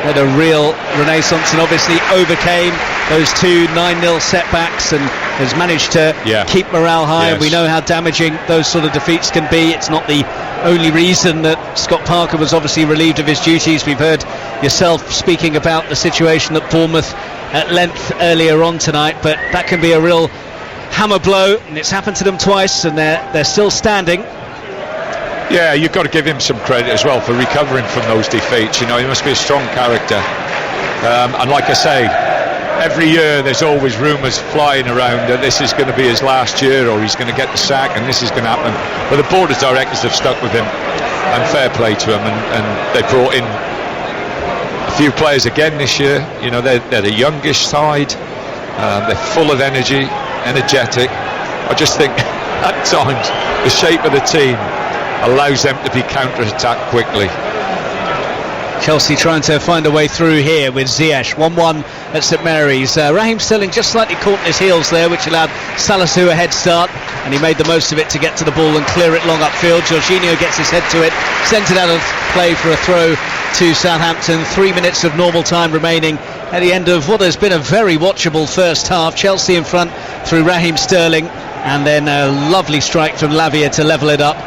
had a real renaissance and obviously overcame those 2 9-0 setbacks and has managed to keep morale high. Yes. And we know how damaging those sort of defeats can be. It's not the only reason that Scott Parker was obviously relieved of his duties. We've heard yourself speaking about the situation at Bournemouth at length earlier on tonight, but that can be a real hammer blow, and it's happened to them twice, and they're still standing. Yeah, you've got to give him some credit as well for recovering from those defeats. He must be a strong character. And like I say, every year there's always rumours flying around that this is going to be his last year, or he's going to get the sack and this is going to happen. But the board of directors have stuck with him, and fair play to him, and they brought in a few players again this year. You know, they're the youngish side, they're full of energy, energetic. I just think at times the shape of the team allows them to be counter-attacked quickly. Chelsea trying to find a way through here with Ziyech. 1-1 at St Mary's. Raheem Sterling just slightly caught in his heels there, which allowed Salisu a head start, and he made the most of it to get to the ball and clear it long upfield. Jorginho gets his head to it, sent it out of play for a throw to Southampton. 3 minutes of normal time remaining at the end of what has been a very watchable first half. Chelsea in front through Raheem Sterling, and then a lovely strike from Lavia to level it up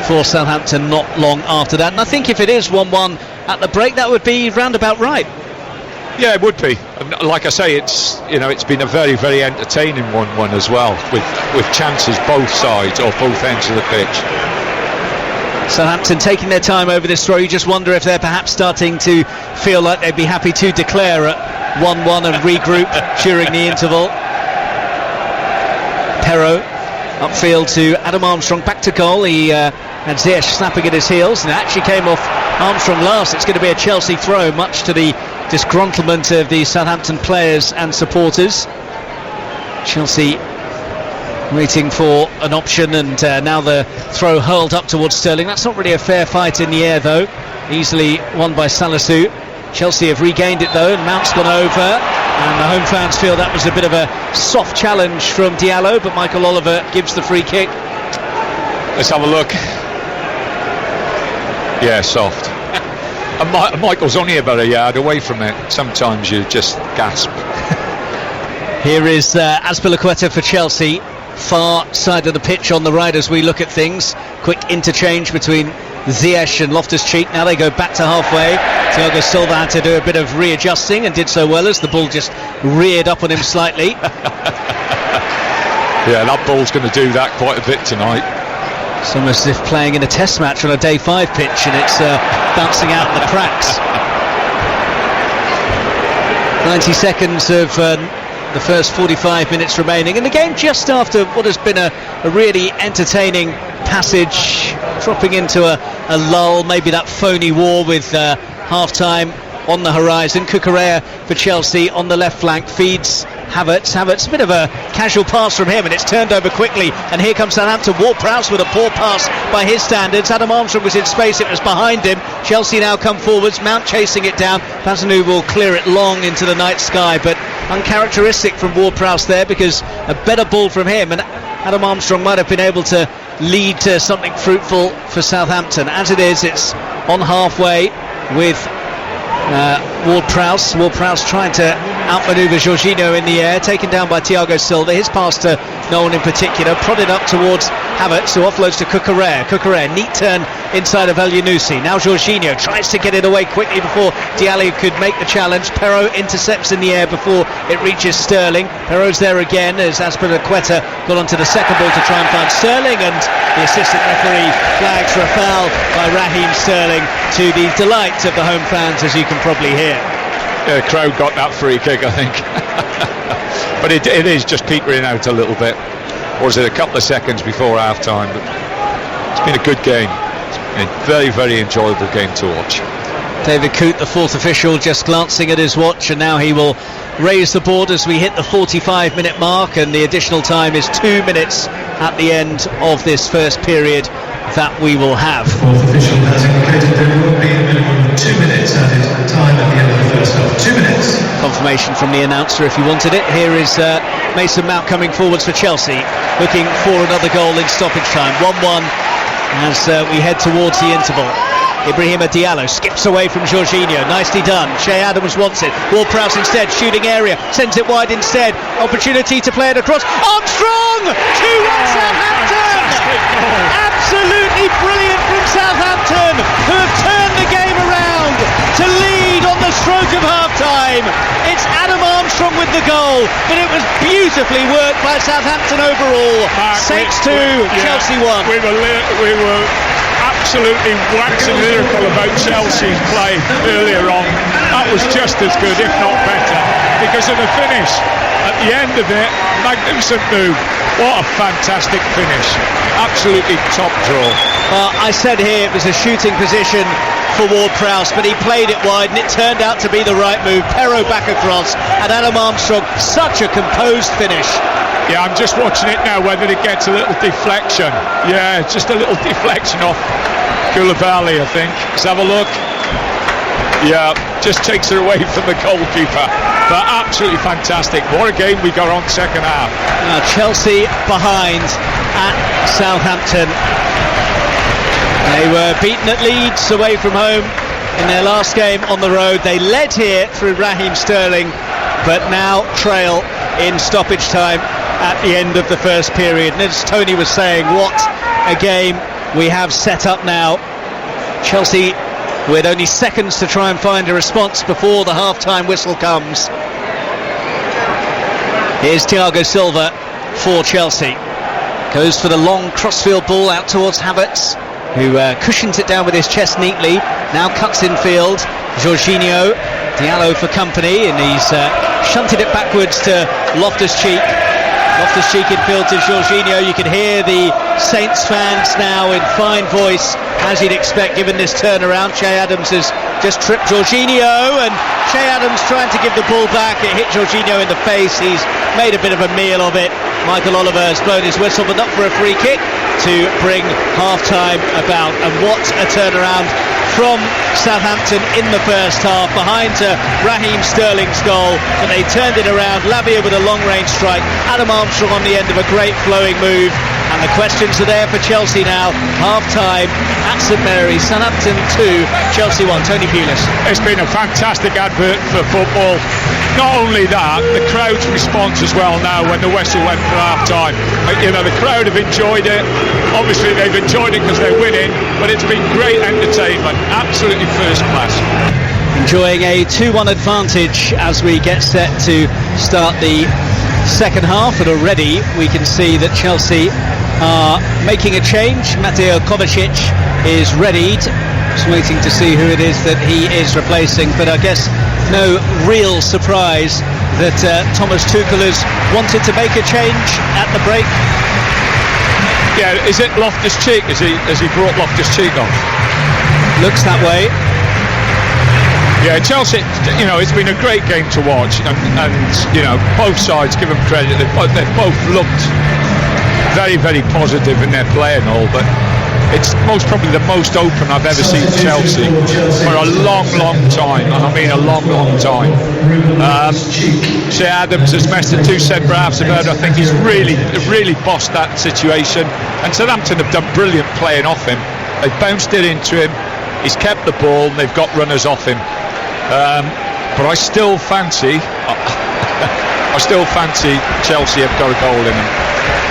for Southampton not long after that. And I think if it is 1-1 at the break, that would be roundabout right. Yeah, it would be. And like I say, it's been a very, very entertaining 1-1 as well, with chances both sides or both ends of the pitch. Southampton taking their time over this throw. You just wonder if they're perhaps starting to feel like they'd be happy to declare at 1-1 and regroup during the interval. Perraud upfield to Adam Armstrong, back to goal. He had Ziyech snapping at his heels, and it actually came off Armstrong last. It's going to be a Chelsea throw, much to the disgruntlement of the Southampton players and supporters. Chelsea waiting for an option, and now the throw hurled up towards Sterling. That's not really a fair fight in the air though, easily won by Salisu. Chelsea have regained it though, and Mount's gone over, and the home fans feel that was a bit of a soft challenge from Diallo, but Michael Oliver gives the free kick. Let's have a look. Yeah, soft. And Michael's only about a yard away from it. Sometimes you just gasp. Here is Azpilicueta for Chelsea, far side of the pitch on the right as we look at things. Quick interchange between Ziyech and Loftus-Cheek. Now they go back to halfway. Thiago Silva had to do a bit of readjusting and did so well as the ball just reared up on him slightly. Yeah, that ball's going to do that quite a bit tonight. It's almost as if playing in a test match on a day 5 pitch, and it's bouncing out the cracks. 90 seconds of the first 45 minutes remaining, and the game just after what has been a really entertaining passage, dropping into a lull, maybe that phony war with half-time on the horizon. Cucurella for Chelsea on the left flank feeds Havertz, a bit of a casual pass from him, and it's turned over quickly, and here comes Southampton. Ward-Prowse with a poor pass by his standards. Adam Armstrong was in space, it was behind him. Chelsea now come forwards, Mount chasing it down. Bazanu will clear it long into the night sky, but uncharacteristic from Ward-Prowse there, because a better ball from him, and Adam Armstrong might have been able to lead to something fruitful for Southampton. As it is, it's on halfway with Ward-Prowse. Ward-Prowse trying to outmaneuver Jorginho in the air, taken down by Thiago Silva. His pass to no one in particular, prodded up towards Havertz, who offloads to Cucurella. Cucurella, neat turn inside of Elyounoussi. Now Jorginho tries to get it away quickly before Diallo could make the challenge. Perraud intercepts in the air before it reaches Sterling. Perraud's there again as Azpilicueta got onto the second ball to try and find Sterling, and the assistant referee flags for a foul by Raheem Sterling, to the delight of the home fans, as you can probably hear. The crowd got that free kick, I think. But it is just petering out a little bit. Or is it a couple of seconds before half-time? But it's been a good game. It's been a very, very enjoyable game to watch. David Coote, the fourth official, just glancing at his watch, and now he will raise the board as we hit the 45-minute mark, and the additional time is 2 minutes at the end of this first period that we will have. The fourth official has indicated there will be a minimum of 2 minutes added time at the end of the first half. 2 minutes. Confirmation from the announcer if you wanted it. Here is Mason Mount coming forwards for Chelsea, looking for another goal in stoppage time. 1-1 as we head towards the interval. Ibrahima Diallo skips away from Jorginho, nicely done. Shea Adams wants it. Ward-Prowse instead, shooting area, sends it wide instead. Opportunity to play it across. Armstrong! 2-1 Southampton! Absolutely brilliant from Southampton, who have turned the game around to lead on the stroke of half-time. It's Adam Armstrong with the goal, but it was beautifully worked by Southampton overall. Saints 2, Chelsea 1. We were absolutely waxing lyrical about Chelsea's play earlier on. That was just as good, if not better. because of the finish. At the end of it, magnificent move. What a fantastic finish. Absolutely top draw. I said here it was a shooting position for Ward-Prowse, but he played it wide and it turned out to be the right move. Pero back across and Adam Armstrong, such a composed finish. Yeah, I'm just watching it now, whether it gets a little deflection. Yeah, just a little deflection off Koulibaly, I think. Let's have a look. Yeah, just takes it away from the goalkeeper. But absolutely fantastic. What a game we got on second half. Now Chelsea behind at Southampton. They were beaten at Leeds away from home in their last game on the road. They led here through Raheem Sterling, but now trail in stoppage time at the end of the first period. And as Tony was saying, what a game we have set up now. Chelsea with only seconds to try and find a response before the half-time whistle comes. Here's Thiago Silva for Chelsea. Goes for the long crossfield ball out towards Havertz, who cushions it down with his chest neatly. Now cuts in field. Jorginho, Diallo for company, and he's shunted it backwards to Loftus-Cheek. Loftus-Cheek in field to Jorginho. You can hear the Saints fans now in fine voice, as you'd expect given this turnaround. Che Adams has just tripped Jorginho, and Che Adams trying to give the ball back. It hit Jorginho in the face. He's made a bit of a meal of it. Michael Oliver has blown his whistle, but not for a free kick to bring half-time about. And what a turnaround from Southampton in the first half, behind to Raheem Sterling's goal, but they turned it around. Lavia with a long-range strike, Adam Armstrong on the end of a great flowing move, and the questions are there for Chelsea now. Half-time at St Mary's, Southampton 2, Chelsea 1. Tony Pulis. It's been a fantastic advert for football. Not only that, the crowd's response as well now when the whistle went for half-time. You know, the crowd have enjoyed it. Obviously they've enjoyed it because they're winning, but it's been great entertainment. Absolutely first class. Enjoying a 2-1 advantage as we get set to start the second half, and already we can see that Chelsea are making a change. Mateo Kovacic is readied. Just waiting to see who it is that he is replacing, but I guess no real surprise that Thomas Tuchel has wanted to make a change at the break. Yeah, is it Loftus-Cheek? Has he brought Loftus-Cheek on? Looks that way. Yeah, Chelsea, you know, it's been a great game to watch, and you know, both sides, give them credit, they've both looked very, very positive in their play and all, but it's probably the most open I've ever seen Chelsea for a long, long time. I mean, a long, long time. Che Adams has messed the two centre halves about. I think he's really bossed that situation, and Southampton have done brilliant playing off him. They've bounced it into him. He's kept the ball, and they've got runners off him. But I still fancy Chelsea have got a goal in them.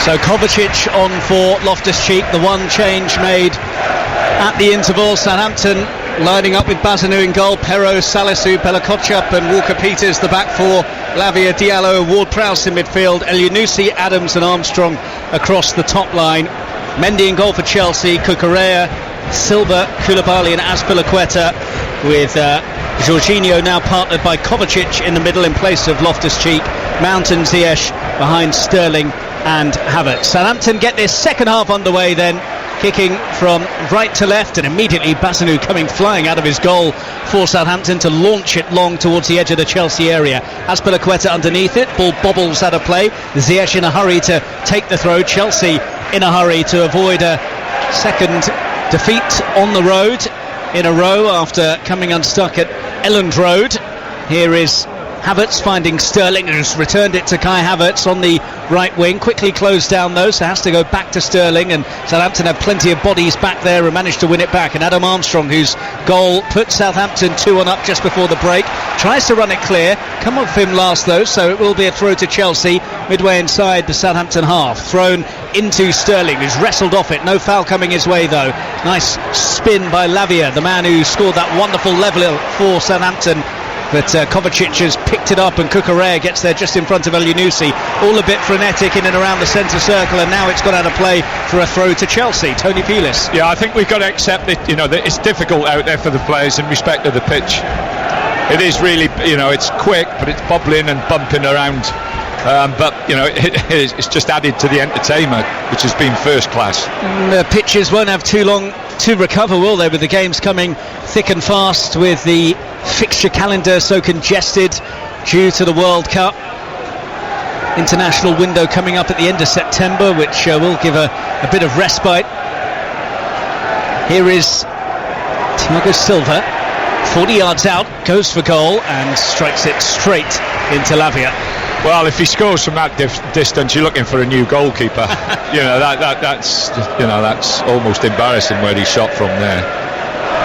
So Kovacic on for Loftus-Cheek, the one change made at the interval. Southampton lining up with Bazanu in goal, Pero, Salisu, Bella-Kotchap and Walker-Peters the back four, Lavia, Diallo, Ward-Prowse in midfield, Elyounoussi, Adams and Armstrong across the top line. Mendy in goal for Chelsea, Cucurella, Silva, Koulibaly and Azpilicueta, with Jorginho now partnered by Kovacic in the middle in place of Loftus-Cheek, Mount and Ziyech behind Sterling and Havertz. Southampton get this second half underway then, kicking from right to left, and immediately Bazanu coming flying out of his goal for Southampton to launch it long towards the edge of the Chelsea area. Azpilicueta underneath it, ball bobbles out of play. Ziyech in a hurry to take the throw. Chelsea in a hurry to avoid a second defeat on the road in a row after coming unstuck at Elland Road. Here is Havertz finding Sterling, who's returned it to Kai Havertz on the right wing. Quickly closed down though, so has to go back to Sterling, and Southampton have plenty of bodies back there and managed to win it back. And Adam Armstrong, whose goal put Southampton 2-1 up just before the break, tries to run it clear. Come off him last though, so it will be a throw to Chelsea midway inside the Southampton half. Thrown into Sterling, who's wrestled off it. No foul coming his way though. Nice spin by Lavia, the man who scored that wonderful leveller for Southampton. But Kovacic has picked it up, and Cucurella gets there just in front of Elyounoussi. All a bit frenetic in and around the centre circle, and now it's got out of play for a throw to Chelsea. Tony Pulis. Yeah, I think we've got to accept it. You know, that it's difficult out there for the players in respect of the pitch. It is really, it's quick, but it's bobbling and bumping around. But it's just added to the entertainment, which has been first class. The pitches won't have too long to recover, will they, with the games coming thick and fast, with the fixture calendar so congested due to the World Cup. International window coming up at the end of September, which will give a bit of respite. Here is Thiago Silva, 40 yards out, goes for goal and strikes it straight into Lavia. Well, if he scores from that distance, you're looking for a new goalkeeper. That's almost embarrassing where he shot from there.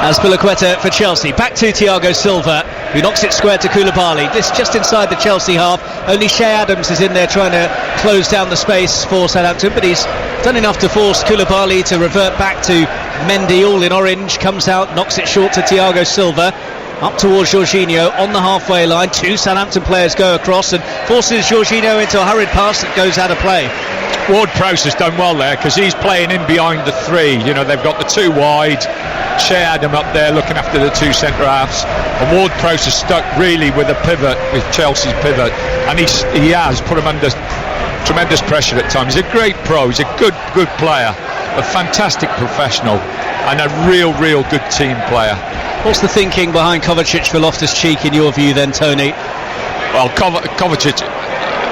Azpilicueta for Chelsea, back to Thiago Silva, who knocks it square to Koulibaly. This just inside the Chelsea half. Only Shea Adams is in there trying to close down the space for Southampton, but he's done enough to force Koulibaly to revert back to Mendy, all in orange. Comes out, knocks it short to Thiago Silva. Up towards Jorginho on the halfway line. Two Southampton players go across and forces Jorginho into a hurried pass that goes out of play. Ward-Prowse has done well there because he's playing in behind the three. They've got the two wide, Shea Adam up there looking after the two centre halves, and Ward-Prowse is stuck really with a pivot, with Chelsea's pivot, and he has put him under tremendous pressure at times. He's a great pro, he's a good player, a fantastic professional, and a real good team player. What's the thinking behind Kovacic for Loftus-Cheek in your view then, Tony? Well, Kovacic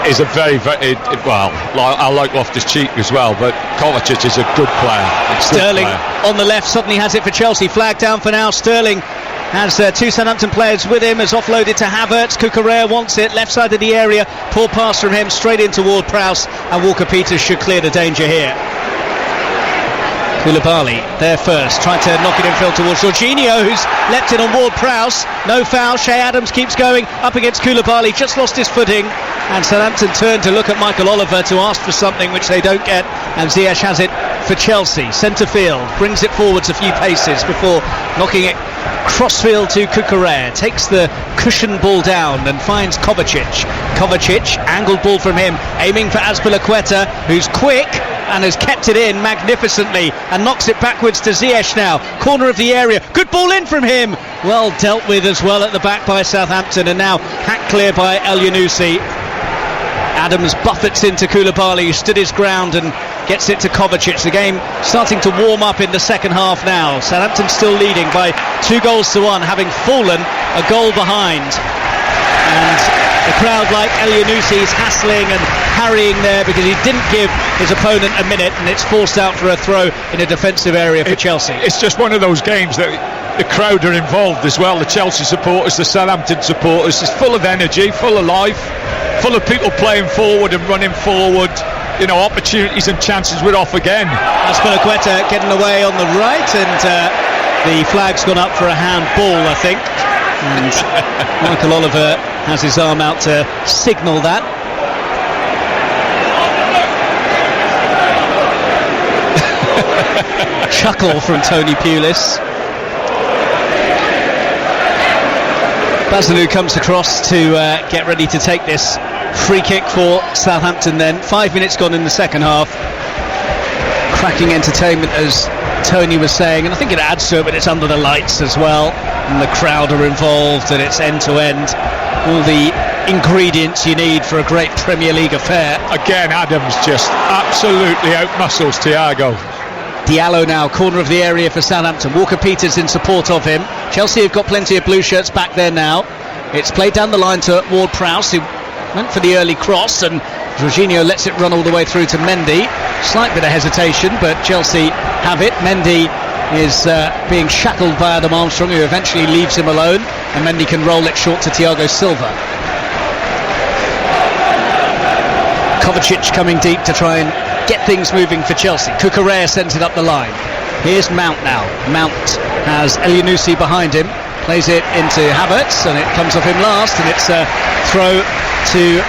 is a very I like Loftus-Cheek as well, but Kovacic is a good player. Sterling on the left suddenly has it for Chelsea. Flag down for now. Sterling has two Southampton players with him, has offloaded to Havertz. Cucurella wants it, left side of the area. Poor pass from him straight into Ward-Prowse, and Walker-Peters should clear the danger here. Koulibaly there first, trying to knock it in field towards Jorginho, who's leapt in on Ward-Prowse. No foul. Shea Adams keeps going up against Koulibaly, just lost his footing, and Southampton turn to look at Michael Oliver to ask for something which they don't get, and Ziyech has it for Chelsea. Centre field, brings it forwards a few paces before knocking it crossfield to Cucurella. Takes the cushion ball down and finds Kovacic. Kovacic, angled ball from him, aiming for Azpilicueta, who's quick and has kept it in magnificently and knocks it backwards to Ziyech now. Corner of the area, good ball in from him. Well dealt with as well at the back by Southampton, and now hacked clear by Elyounoussi. Adams buffets into Koulibaly, who stood his ground and gets it to Kovacic. The game starting to warm up in the second half now. Southampton still leading by 2-1, having fallen a goal behind. And the crowd, like Elyounoussi, is hassling and harrying there because he didn't give his opponent a minute, and it's forced out for a throw in a defensive area for Chelsea. It's just one of those games that the crowd are involved as well. The Chelsea supporters, the Southampton supporters, it's full of energy, full of life, full of people playing forward and running forward. Opportunities and chances were off again. Azpilicueta getting away on the right, and the flag's gone up for a handball, I think. And Michael Oliver has his arm out to signal that. Chuckle from Tony Pulis. Bazalou comes across to get ready to take this free kick for Southampton then. 5 minutes gone in the second half. Cracking entertainment, as Tony was saying, and I think it adds to it, but it's under the lights as well, and the crowd are involved, and it's end to end. All the ingredients you need for a great Premier League affair. Again, Adams just absolutely outmuscles Thiago. Diallo now, corner of the area for Southampton. Walker-Peters in support of him. Chelsea have got plenty of blue shirts back there now. It's played down the line to Ward-Prowse, who went for the early cross, and Jorginho lets it run all the way through to Mendy. Slight bit of hesitation, but Chelsea have it. Mendy is being shackled by Adam Armstrong, who eventually leaves him alone, and Mendy can roll it short to Thiago Silva. Kovacic coming deep to try and get things moving for Chelsea. Cucurella sends it up the line. Here's Mount now. Mount has Elyounoussi behind him, plays it into Havertz, and it comes off him last, and it's a throw to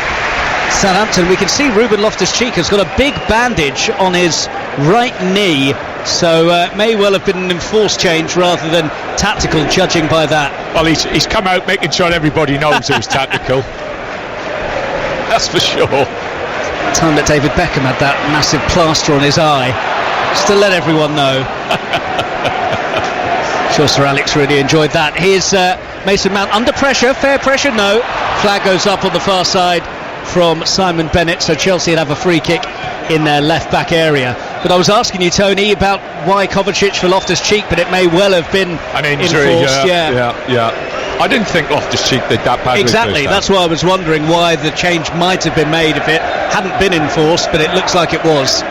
Southampton. We can see Ruben Loftus-Cheek has got a big bandage on his right knee, so may well have been an enforced change rather than tactical, judging by that. Well, he's come out making sure everybody knows it was tactical. That's for sure. Time that David Beckham had that massive plaster on his eye, just to let everyone know. Sure, Sir Alex really enjoyed that. Here's Mason Mount under pressure, fair pressure, no. Flag goes up on the far side from Simon Bennett, so Chelsea would have a free kick in their left-back area. But I was asking you, Tony, about why Kovacic for Loftus-Cheek, but it may well have been an injury. Enforced. Yeah. I didn't think Loftus-Cheek did that badly. Exactly, that's why I was wondering why the change might have been made if it hadn't been enforced, but it looks like it was.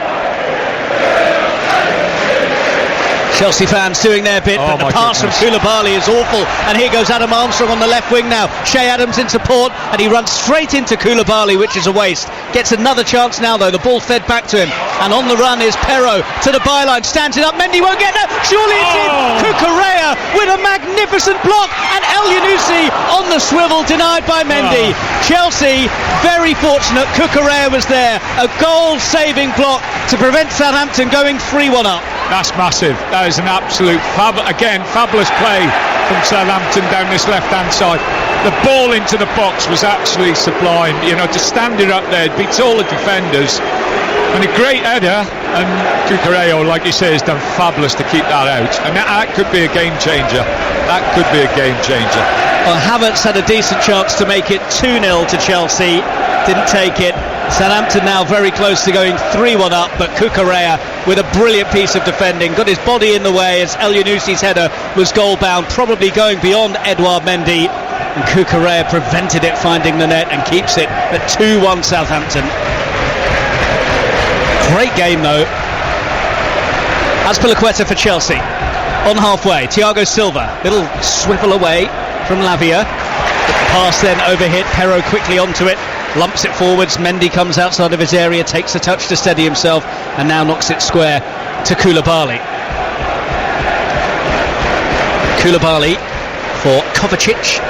Chelsea fans doing their bit, but the pass from Koulibaly is awful, and here goes Adam Armstrong on the left wing now. Shea Adams in support, and he runs straight into Koulibaly, which is a waste. Gets another chance now though, the ball fed back to him, and on the run is Perraud to the byline, stands it up, Mendy won't get there, surely it's in. Cucurella with a magnificent block, and El Yunusi on the swivel, denied by Mendy. Chelsea very fortunate, Cucurella was there, a goal-saving block to prevent Southampton going 3-1 up. That's massive. That is an absolute fabulous play from Southampton down this left-hand side. The ball into the box was actually sublime. You know, to stand it up there, it beats all the defenders. And a great header, and Cucurella, like you say, has done fabulous to keep that out. And that could be a game changer. That could be a game changer. Well, Havertz had a decent chance to make it 2-0 to Chelsea. Didn't take it. Southampton now very close to going 3-1 up, but Cucurella with a brilliant piece of defending, got his body in the way as El Yunusi's header was goal bound, probably going beyond Edouard Mendy, and Cucurella prevented it finding the net and keeps it at 2-1 Southampton. Great game though. Azpilicueta for Chelsea on halfway. Thiago Silva, little swivel away from Lavia, but the pass then overhit. Perraud quickly onto it, lumps it forwards. Mendy comes outside of his area, takes a touch to steady himself, and now knocks it square to Koulibaly. Koulibaly for Kovacic.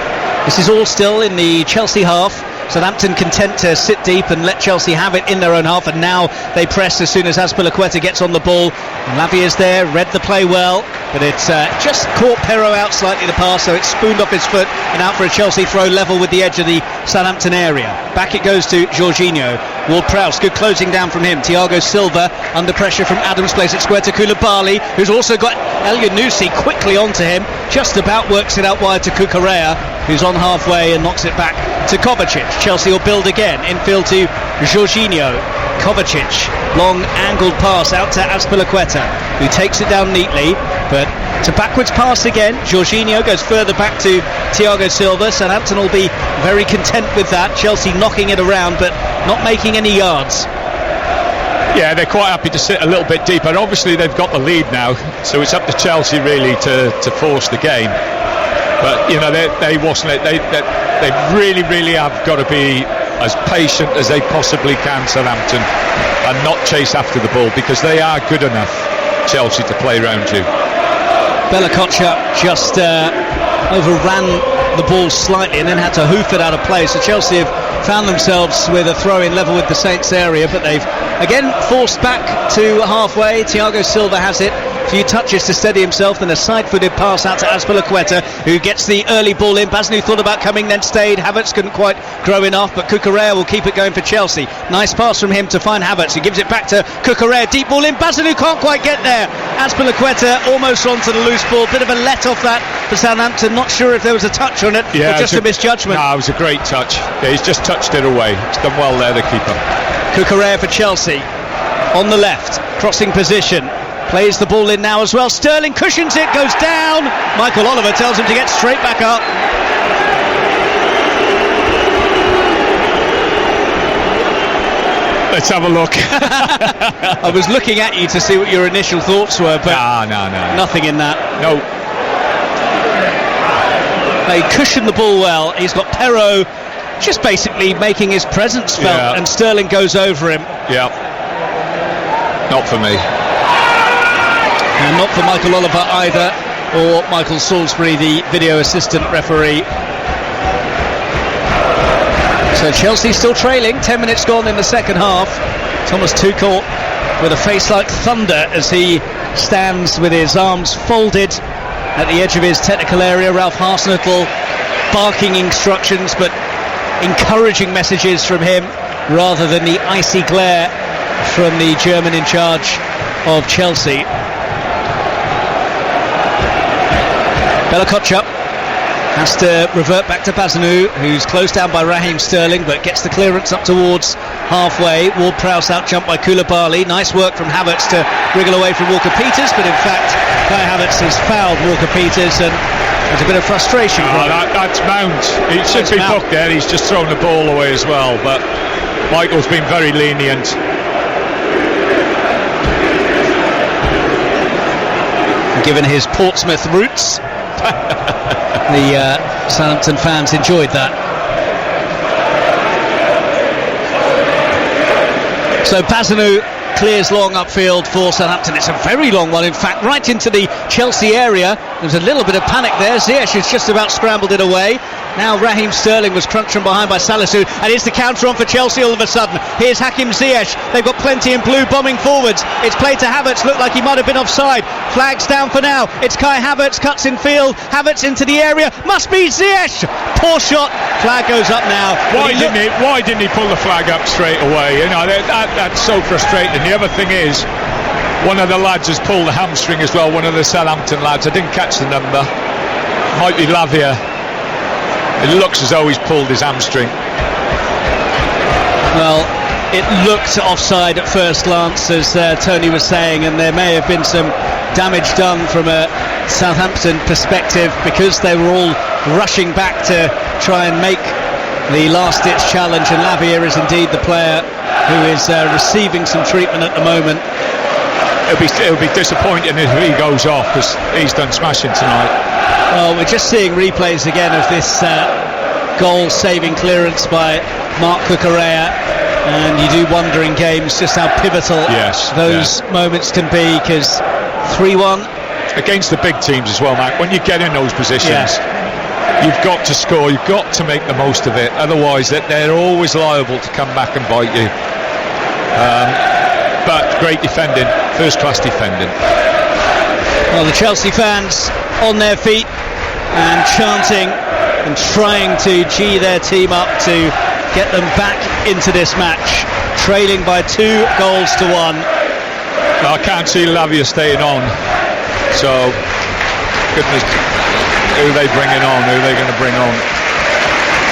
This is all still in the Chelsea half. Southampton content to sit deep and let Chelsea have it in their own half, and now they press as soon as Azpilicueta gets on the ball. Lavia's there, read the play well, but it's just caught Perraud out slightly, the pass, so it's spooned off his foot and out for a Chelsea throw level with the edge of the Southampton area. Back it goes to Jorginho. Ward-Prowse, good closing down from him. Thiago Silva under pressure from Adams, plays it square to Koulibaly, who's also got El Yunusi quickly onto him, just about works it out wide to Cucurella, who's on halfway and knocks it back to Kovacic. Chelsea will build again, infield to Jorginho. Kovacic, long angled pass out to Azpilicueta, who takes it down neatly, but to backwards pass again. Jorginho goes further back to Thiago Silva. Southampton will be very content with that. Chelsea knocking it around but not making any yards. Yeah, they're quite happy to sit a little bit deeper. Obviously they've got the lead now, so it's up to Chelsea really to force the game. But you know, they really have got to be as patient as they possibly can, Southampton, and not chase after the ball, because they are good enough, Chelsea, to play around you. Bella-Kotchap just overran the ball slightly and then had to hoof it out of play, so Chelsea have found themselves with a throw-in level with the Saints area, but they've again forced back to halfway. Thiago Silva has it, a few touches to steady himself, then a side-footed pass out to Azpilicueta, who gets the early ball in. Bazunu thought about coming, then stayed. Havertz couldn't quite grow enough, but Cucurella will keep it going for Chelsea. Nice pass from him to find Havertz, who gives it back to Cucurella, deep ball in. Bazunu can't quite get there. Azpilicueta almost onto the loose ball, bit of a let off that for Southampton. Not sure if there was a touch on it, or just a misjudgment. No, it was a great touch. Yeah, he's just touched it away. He's done well there, the keeper. Cucurella for Chelsea on the left, crossing position, plays the ball in now as well. Sterling cushions it, goes down. Michael Oliver tells him to get straight back up. Let's have a look. I was looking at you to see what your initial thoughts were, but no. Nothing in that. No. They cushion the ball well. He's got Perraud just basically making his presence felt, and Sterling goes over him. Yeah. Not for me. And not for Michael Oliver either, or Michael Salisbury, the video assistant referee. So Chelsea still trailing, 10 minutes gone in the second half. Thomas Tuchel with a face like thunder as he stands with his arms folded at the edge of his technical area. Ralph Hasenhüttl barking instructions, but encouraging messages from him rather than the icy glare from the German in charge of Chelsea. Bella-Kotchap has to revert back to Bazanu, who's closed down by Raheem Sterling, but gets the clearance up towards halfway. Ward-Prowse out-jumped by Koulibaly. Nice work from Havertz to wriggle away from Walker-Peters, but in fact Kai Havertz has fouled Walker-Peters, and there's a bit of frustration. That's Mount. He should be booked there. He's just thrown the ball away as well, but Michael's been very lenient. Given his Portsmouth roots, the Southampton fans enjoyed that. So Bazanu clears long upfield for Southampton. It's a very long one, in fact, right into the Chelsea area. There's a little bit of panic there. Ziyech has just about scrambled it away. Now Raheem Sterling was crunched from behind by Salisu, and it's the counter on for Chelsea all of a sudden. Here's Hakim Ziyech. They've got plenty in blue bombing forwards. It's played to Havertz. Looked like he might have been offside. Flags down for now. It's Kai Havertz, cuts in field. Havertz into the area. Must be Ziyech. Poor shot. Flag goes up now. Why didn't he pull the flag up straight away? You know, that's so frustrating. The other thing is, one of the lads has pulled the hamstring as well. One of the Southampton lads. I didn't catch the number. Might be Lavia. It looks as though he's pulled his hamstring. Well, it looked offside at first glance, as Tony was saying, and there may have been some damage done from a Southampton perspective, because they were all rushing back to try and make the last-ditch challenge, and Lavia is indeed the player who is receiving some treatment at the moment. It'll be disappointing if he goes off, because he's done smashing tonight. Well, we're just seeing replays again of this goal-saving clearance by Marc Cucurella, and you do wonder in games just how pivotal those moments can be, because 3-1 against the big teams as well, Mac. When you get in those positions, you've got to score. You've got to make the most of it. Otherwise, they're always liable to come back and bite you. But great defending, first-class defending. Well, the Chelsea fans on their feet and chanting and trying to gee their team up to get them back into this match, trailing by 2 goals to 1. I can't see Lavia staying on, so goodness, who are they bringing on? Who are they going to bring on?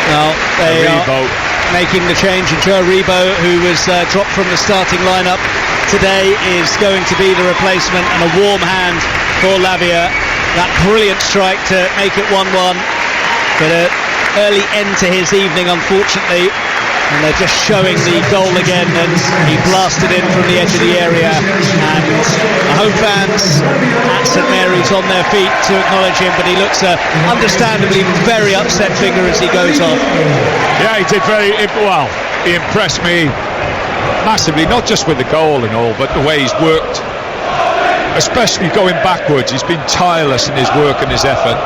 Well, they are making the change, and Joe Aribo, who was dropped from the starting lineup today, is going to be the replacement, and a warm hand for Lavia. That brilliant strike to make it 1-1, but an early end to his evening, unfortunately, and they're just showing the goal again, and he blasted in from the edge of the area, and the home fans at St Mary's on their feet to acknowledge him, but he looks understandably very upset figure as he goes on. Yeah, he did very well. He impressed me massively, not just with the goal and all, but the way he's worked, especially going backwards. He's been tireless in his work and his effort.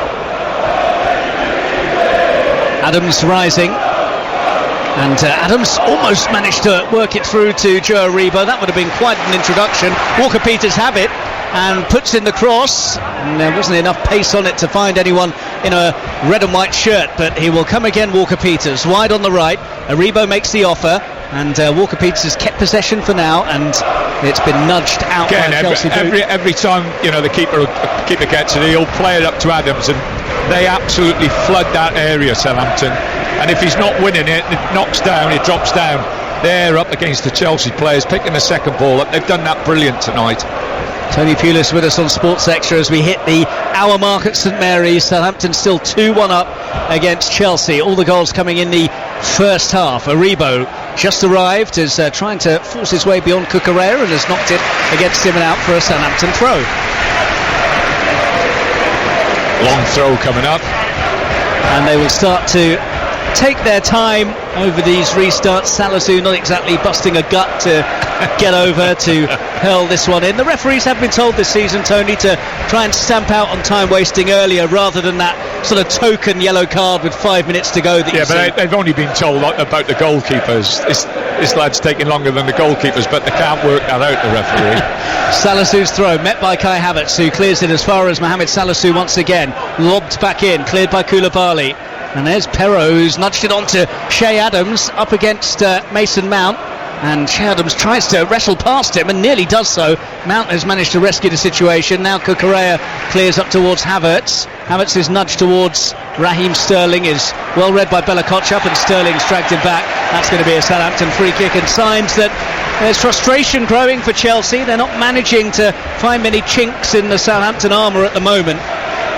Adams rising, and Adams almost managed to work it through to Joe Aribo. That would have been quite an introduction. Walker-Peters have it and puts in the cross, and there wasn't enough pace on it to find anyone in a red and white shirt, but he will come again. Walker-Peters wide on the right. Aribo makes the offer, and Walker-Peters has kept possession for now, and it's been nudged out again, by Chelsea. Every time, you know, the keeper gets it, he'll play it up to Adams, and they absolutely flood that area, Southampton. And if he's not winning it, it knocks down, it drops down. They're up against the Chelsea players, picking the second ball up. They've done that brilliant tonight. Tony Pulis with us on Sports Extra as we hit the hour mark at St Mary's. Southampton still 2-1 up against Chelsea. All the goals coming in the first half. Aribo just arrived, is trying to force his way beyond Cucurella, and has knocked it against him and out for a Southampton throw. Long throw coming up. And they will start to take their time over these restarts. Salisu not exactly busting a gut to get over to hurl this one in. The referees have been told this season, Tony, to try and stamp out on time wasting earlier, rather than that sort of token yellow card with 5 minutes to go. But they've only been told about the goalkeepers. This lad's taking longer than the goalkeepers, but they can't work that out, the referee. Salisu's throw met by Kai Havertz, who clears it as far as Mohamed Salisu once again. Lobbed back in, cleared by Koulibaly. And there's Perraud, who's nudged it on to Che Adams up against Mason Mount, and Che Adams tries to wrestle past him and nearly does so. Mount has managed to rescue the situation. Now Cucurella clears up towards Havertz. Havertz's nudge towards Raheem Sterling is well read by Bella Kotchup, and Sterling's dragged him back. That's going to be a Southampton free kick, and signs that there's frustration growing for Chelsea. They're not managing to find many chinks in the Southampton armour at the moment.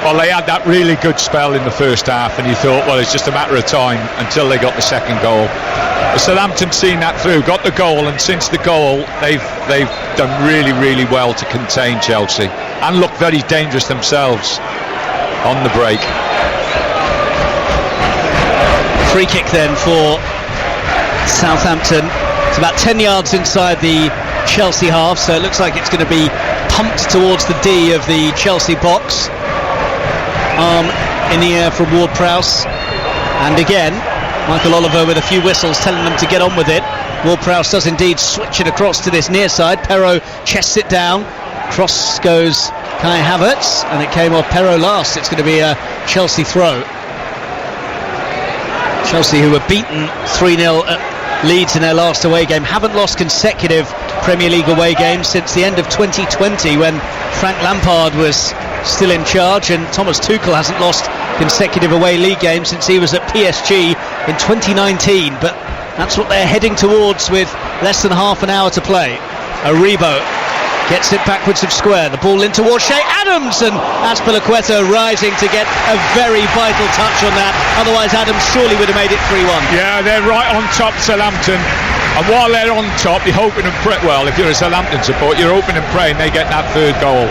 Well, they had that really good spell in the first half, and you thought, well, it's just a matter of time until they got the second goal. But Southampton seen that through, got the goal, and since the goal, they've done really, really well to contain Chelsea and look very dangerous themselves on the break. Free kick then for Southampton. It's about 10 yards inside the Chelsea half, so it looks like it's going to be pumped towards the D of the Chelsea box. Arm in the air from Ward-Prowse, and again Michael Oliver with a few whistles telling them to get on with it. Ward-Prowse does indeed switch it across to this near side. Perraud chests it down, cross goes Kai Havertz, and it came off Perraud last. It's going to be a Chelsea throw. Chelsea, who were beaten 3-0 at Leeds in their last away game, haven't lost consecutive Premier League away games since the end of 2020, when Frank Lampard was still in charge, and Thomas Tuchel hasn't lost consecutive away league games since he was at PSG in 2019. But that's what they're heading towards with less than half an hour to play. Aribo gets it backwards of square, the ball in towards Shea Adams, and Azpilicueta rising to get a very vital touch on that. Otherwise Adams surely would have made it 3-1. Yeah, they're right on top, Southampton, and while they're on top, you're hoping and pray, well, if you're a Southampton support, you're hoping and praying they get that third goal.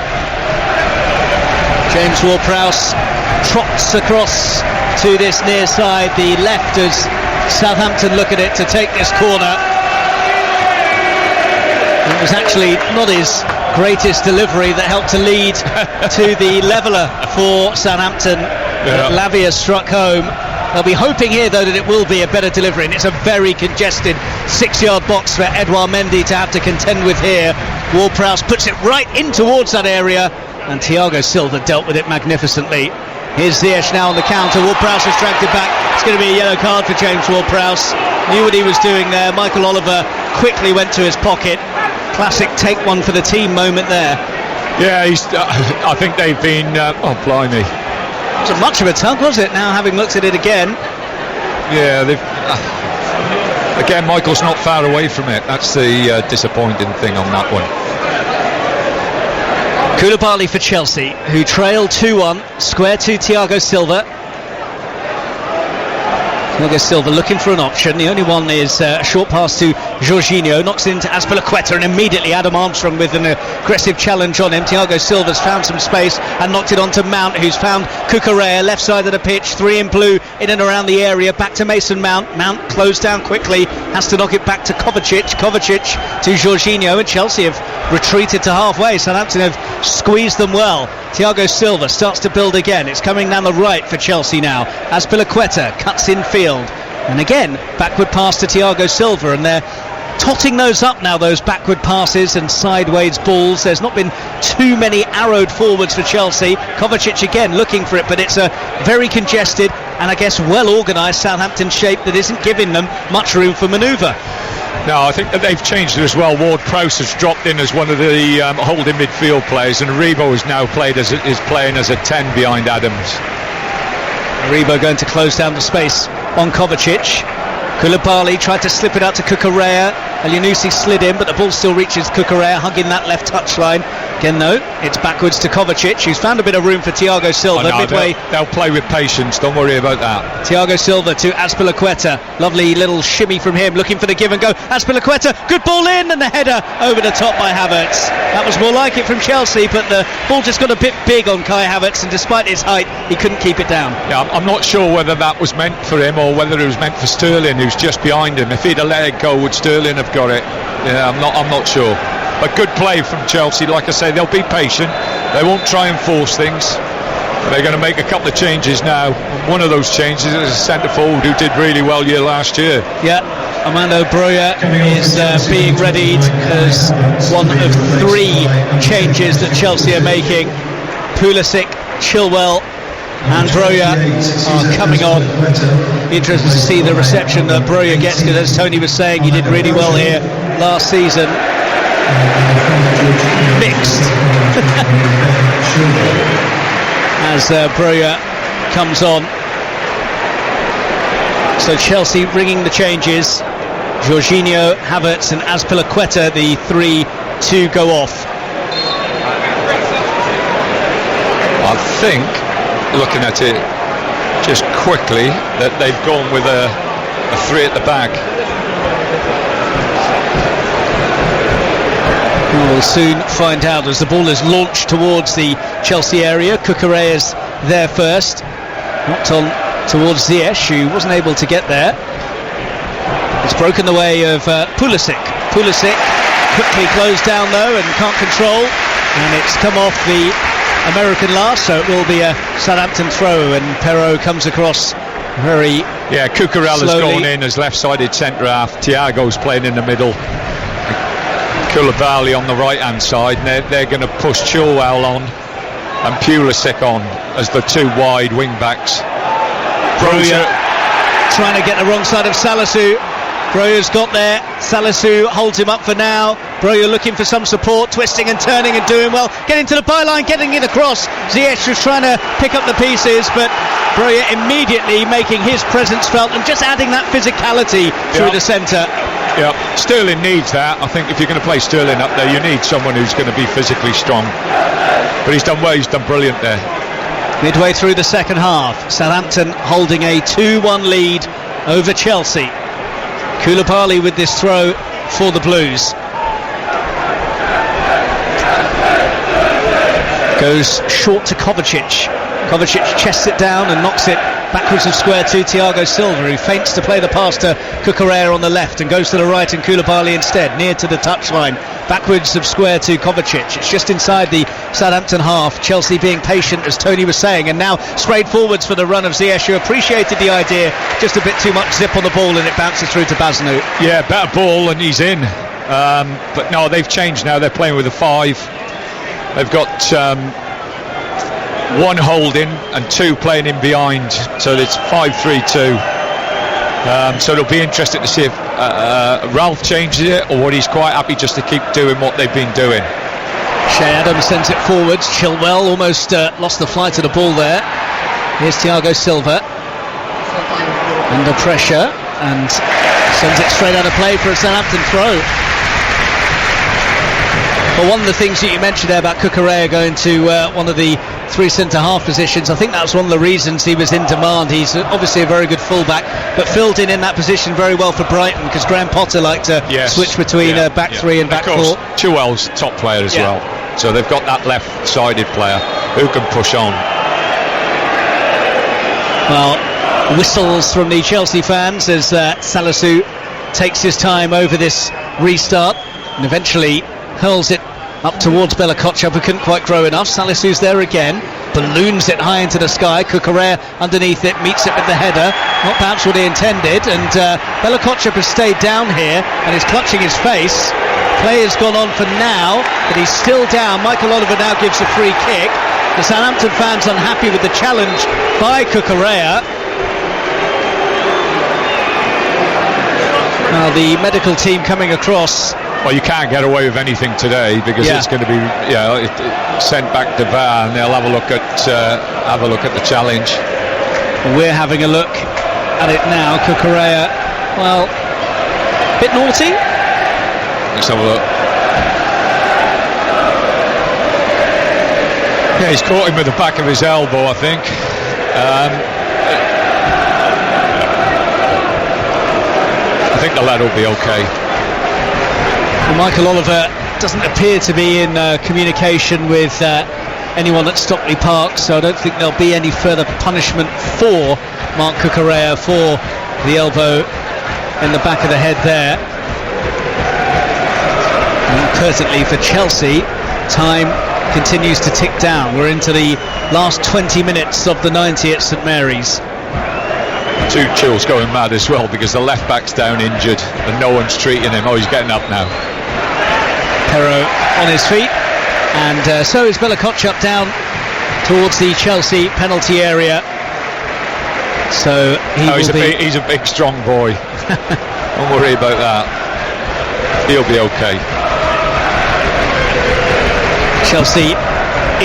James Ward-Prowse trots across to this near side, the left, as Southampton look at it to take this corner. It was actually not his greatest delivery that helped to lead to the leveller for Southampton. Yeah. Lavia struck home. They'll be hoping here, though, that it will be a better delivery, and it's a very congested 6-yard box for Edouard Mendy to have to contend with here. Ward-Prowse puts it right in towards that area, and Thiago Silva dealt with it magnificently. Here's Ziyech now on the counter. Ward-Prowse has dragged it back. It's going to be a yellow card for James Ward-Prowse. Knew what he was doing there. Michael Oliver quickly went to his pocket. Classic take one for the team moment there. Yeah, I think they've been oh blimey, It wasn't much of a tug, was it, now having looked at it again? yeah, they've again, Michael's not far away from it. That's the disappointing thing on that one. Koulibaly for Chelsea, who trail 2-1, square to Thiago Silva. Thiago Silva looking for an option. The only one is a short pass to Jorginho, knocks it into Azpilicueta, and immediately Adam Armstrong with an aggressive challenge on him. Thiago Silva's found some space and knocked it onto Mount, who's found Cucurella, left side of the pitch, 3 in blue, in and around the area, back to Mason Mount. Mount closed down quickly, has to knock it back to Kovacic to Jorginho, and Chelsea have retreated to halfway. Southampton have squeezed them well. Thiago Silva starts to build again. It's coming down the right for Chelsea now. Azpilicueta cuts in field, and again backward pass to Thiago Silva, and they're totting those up now, those backward passes and sideways balls. There's not been too many arrowed forwards for Chelsea. Kovacic again looking for it, but it's a very congested and I guess well organised Southampton shape that isn't giving them much room for manoeuvre. No, I think that they've changed it as well. Ward-Prowse has dropped in as one of the holding midfield players, and Aribo is now is playing as a 10 behind Adams. Aribo going to close down the space on Kovacic. Koulibaly tried to slip it out to Cucurella. Elyounoussi slid in, but the ball still reaches Cucurella, hugging that left touchline. Again, though, it's backwards to Kovacic, who's found a bit of room for Thiago Silva. Midway, they'll play with patience, don't worry about that. Thiago Silva to Azpilicueta. Lovely little shimmy from him, looking for the give and go. Azpilicueta, good ball in, and the header over the top by Havertz. That was more like it from Chelsea, but the ball just got a bit big on Kai Havertz, and despite his height, he couldn't keep it down. Yeah, I'm not sure whether that was meant for him or whether it was meant for Sterling, who's just behind him. If he'd have let it go, would Sterling have got it? Yeah, I'm not sure. But good play from Chelsea. Like I say, they'll be patient. They won't try and force things. They're going to make a couple of changes now. One of those changes is a centre forward who did really well last year. Yeah, Armando Broja is being readied as one of 3 changes that Chelsea are making. Pulisic, Chilwell and Broja are coming on. Interested to see the reception that Broja gets, because as Tony was saying, he did really well here last season. Mixed. as Broja comes on. So Chelsea bringing the changes. Jorginho, Havertz and Azpilicueta, the 3 to go off. I think, looking at it just quickly, that they've gone with a 3 at the back. We'll soon find out as the ball is launched towards the Chelsea area. Cucurella's there first, knocked on towards Ziyech, who wasn't able to get there. It's broken the way of Pulisic. Pulisic quickly closed down though and can't control, and it's come off the American last, so it will be a Southampton throw, and Perraud comes across very Cucurella's slowly. gone in as left-sided centre half. Thiago's playing in the middle. Koulibaly on the right-hand side, and they're going to push Chilwell on and Pulisic on as the 2 wide wing-backs. Broja trying to get the wrong side of Salisu. Broja's got there. Salisu holds him up for now. Broja looking for some support, twisting and turning and doing well. Getting to the byline, getting it across. Ziyech was trying to pick up the pieces, but Broja immediately making his presence felt and just adding that physicality through the centre. Yeah, Sterling needs that. I think if you're going to play Sterling up there, you need someone who's going to be physically strong. But he's done well, he's done brilliant there. Midway through the second half, Southampton holding a 2-1 lead over Chelsea. Koulibaly with this throw for the Blues. Goes short to Kovacic. Kovacic chests it down and knocks it backwards of square to Thiago Silva, who feints to play the pass to Cucurella on the left and goes to the right, and Koulibaly instead near to the touchline, backwards of square to Kovacic. It's just inside the Southampton half. Chelsea being patient, as Tony was saying, and now sprayed forwards for the run of Ziyech, who appreciated the idea. Just a bit too much zip on the ball and it bounces through to Bazanu. Yeah, better ball and he's in. But no, they've changed now. They're playing with a 5. They've got 1 holding and 2 playing in behind, so it's 5-3-2. So it'll be interesting to see if Ralph changes it or what he's quite happy just to keep doing what they've been doing. Shea Adams sends it forwards. Chilwell almost lost the flight of the ball there. Here's Thiago Silva under pressure and sends it straight out of play for a Southampton throw. Well, one of the things that you mentioned there about Cucurella going to one of the 3 centre-half positions, I think that was one of the reasons he was in demand. He's obviously a very good fullback, but filled in that position very well for Brighton, because Graham Potter liked to switch between back 3 and back 4. Chilwell's top player as well, so they've got that left-sided player who can push on. Well, whistles from the Chelsea fans as Salisu takes his time over this restart and eventually hurls it up towards Bella-Kotchap, who couldn't quite grow enough. Salisu's there again, balloons it high into the sky. Cucurella underneath it, meets it with the header, not perhaps what he intended, and Bella-Kotchap has stayed down here and is clutching his face. Play has gone on for now, but he's still down. Michael Oliver now gives a free kick. The Southampton fans unhappy with the challenge by Cucurella. Now the medical team coming across. Well, you can't get away with anything today because it's going to be sent back to VAR, and they'll have a look at the challenge. We're having a look at it now. Cucurella, well, bit naughty. Let's have a look. Yeah, he's caught him with the back of his elbow, I think. I think the lad will be okay. Well, Michael Oliver doesn't appear to be in communication with anyone at Stockley Park, so I don't think there'll be any further punishment for Marc Cucurella for the elbow in the back of the head there. And presently for Chelsea, time continues to tick down. We're into the last 20 minutes of the 90 at St Mary's. Tuchel's going mad as well because the left back's down injured and no one's treating him. Oh, he's getting up now. Perraud on his feet, and so is Bella-Kotchap down towards the Chelsea penalty area. So he's a big strong boy. Don't worry about that. He'll be okay. Chelsea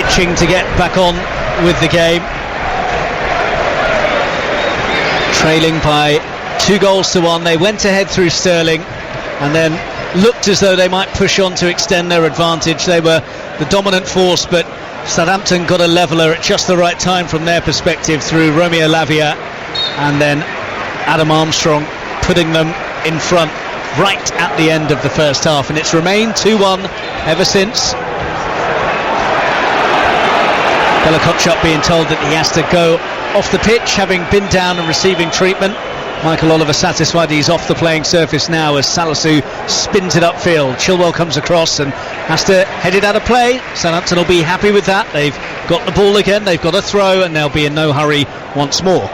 itching to get back on with the game, trailing by 2-1. They went ahead through Sterling and then looked as though they might push on to extend their advantage. They were the dominant force, but Southampton got a leveller at just the right time from their perspective through Romeo Lavia, and then Adam Armstrong putting them in front right at the end of the first half, and it's remained 2-1 ever since. Bella Kotchap being told that he has to go off the pitch, having been down and receiving treatment. Michael Oliver satisfied he's off the playing surface now as Salisu spins it upfield. Chilwell comes across and has to head it out of play. Southampton will be happy with that. They've got the ball again, they've got a throw, and they'll be in no hurry once more.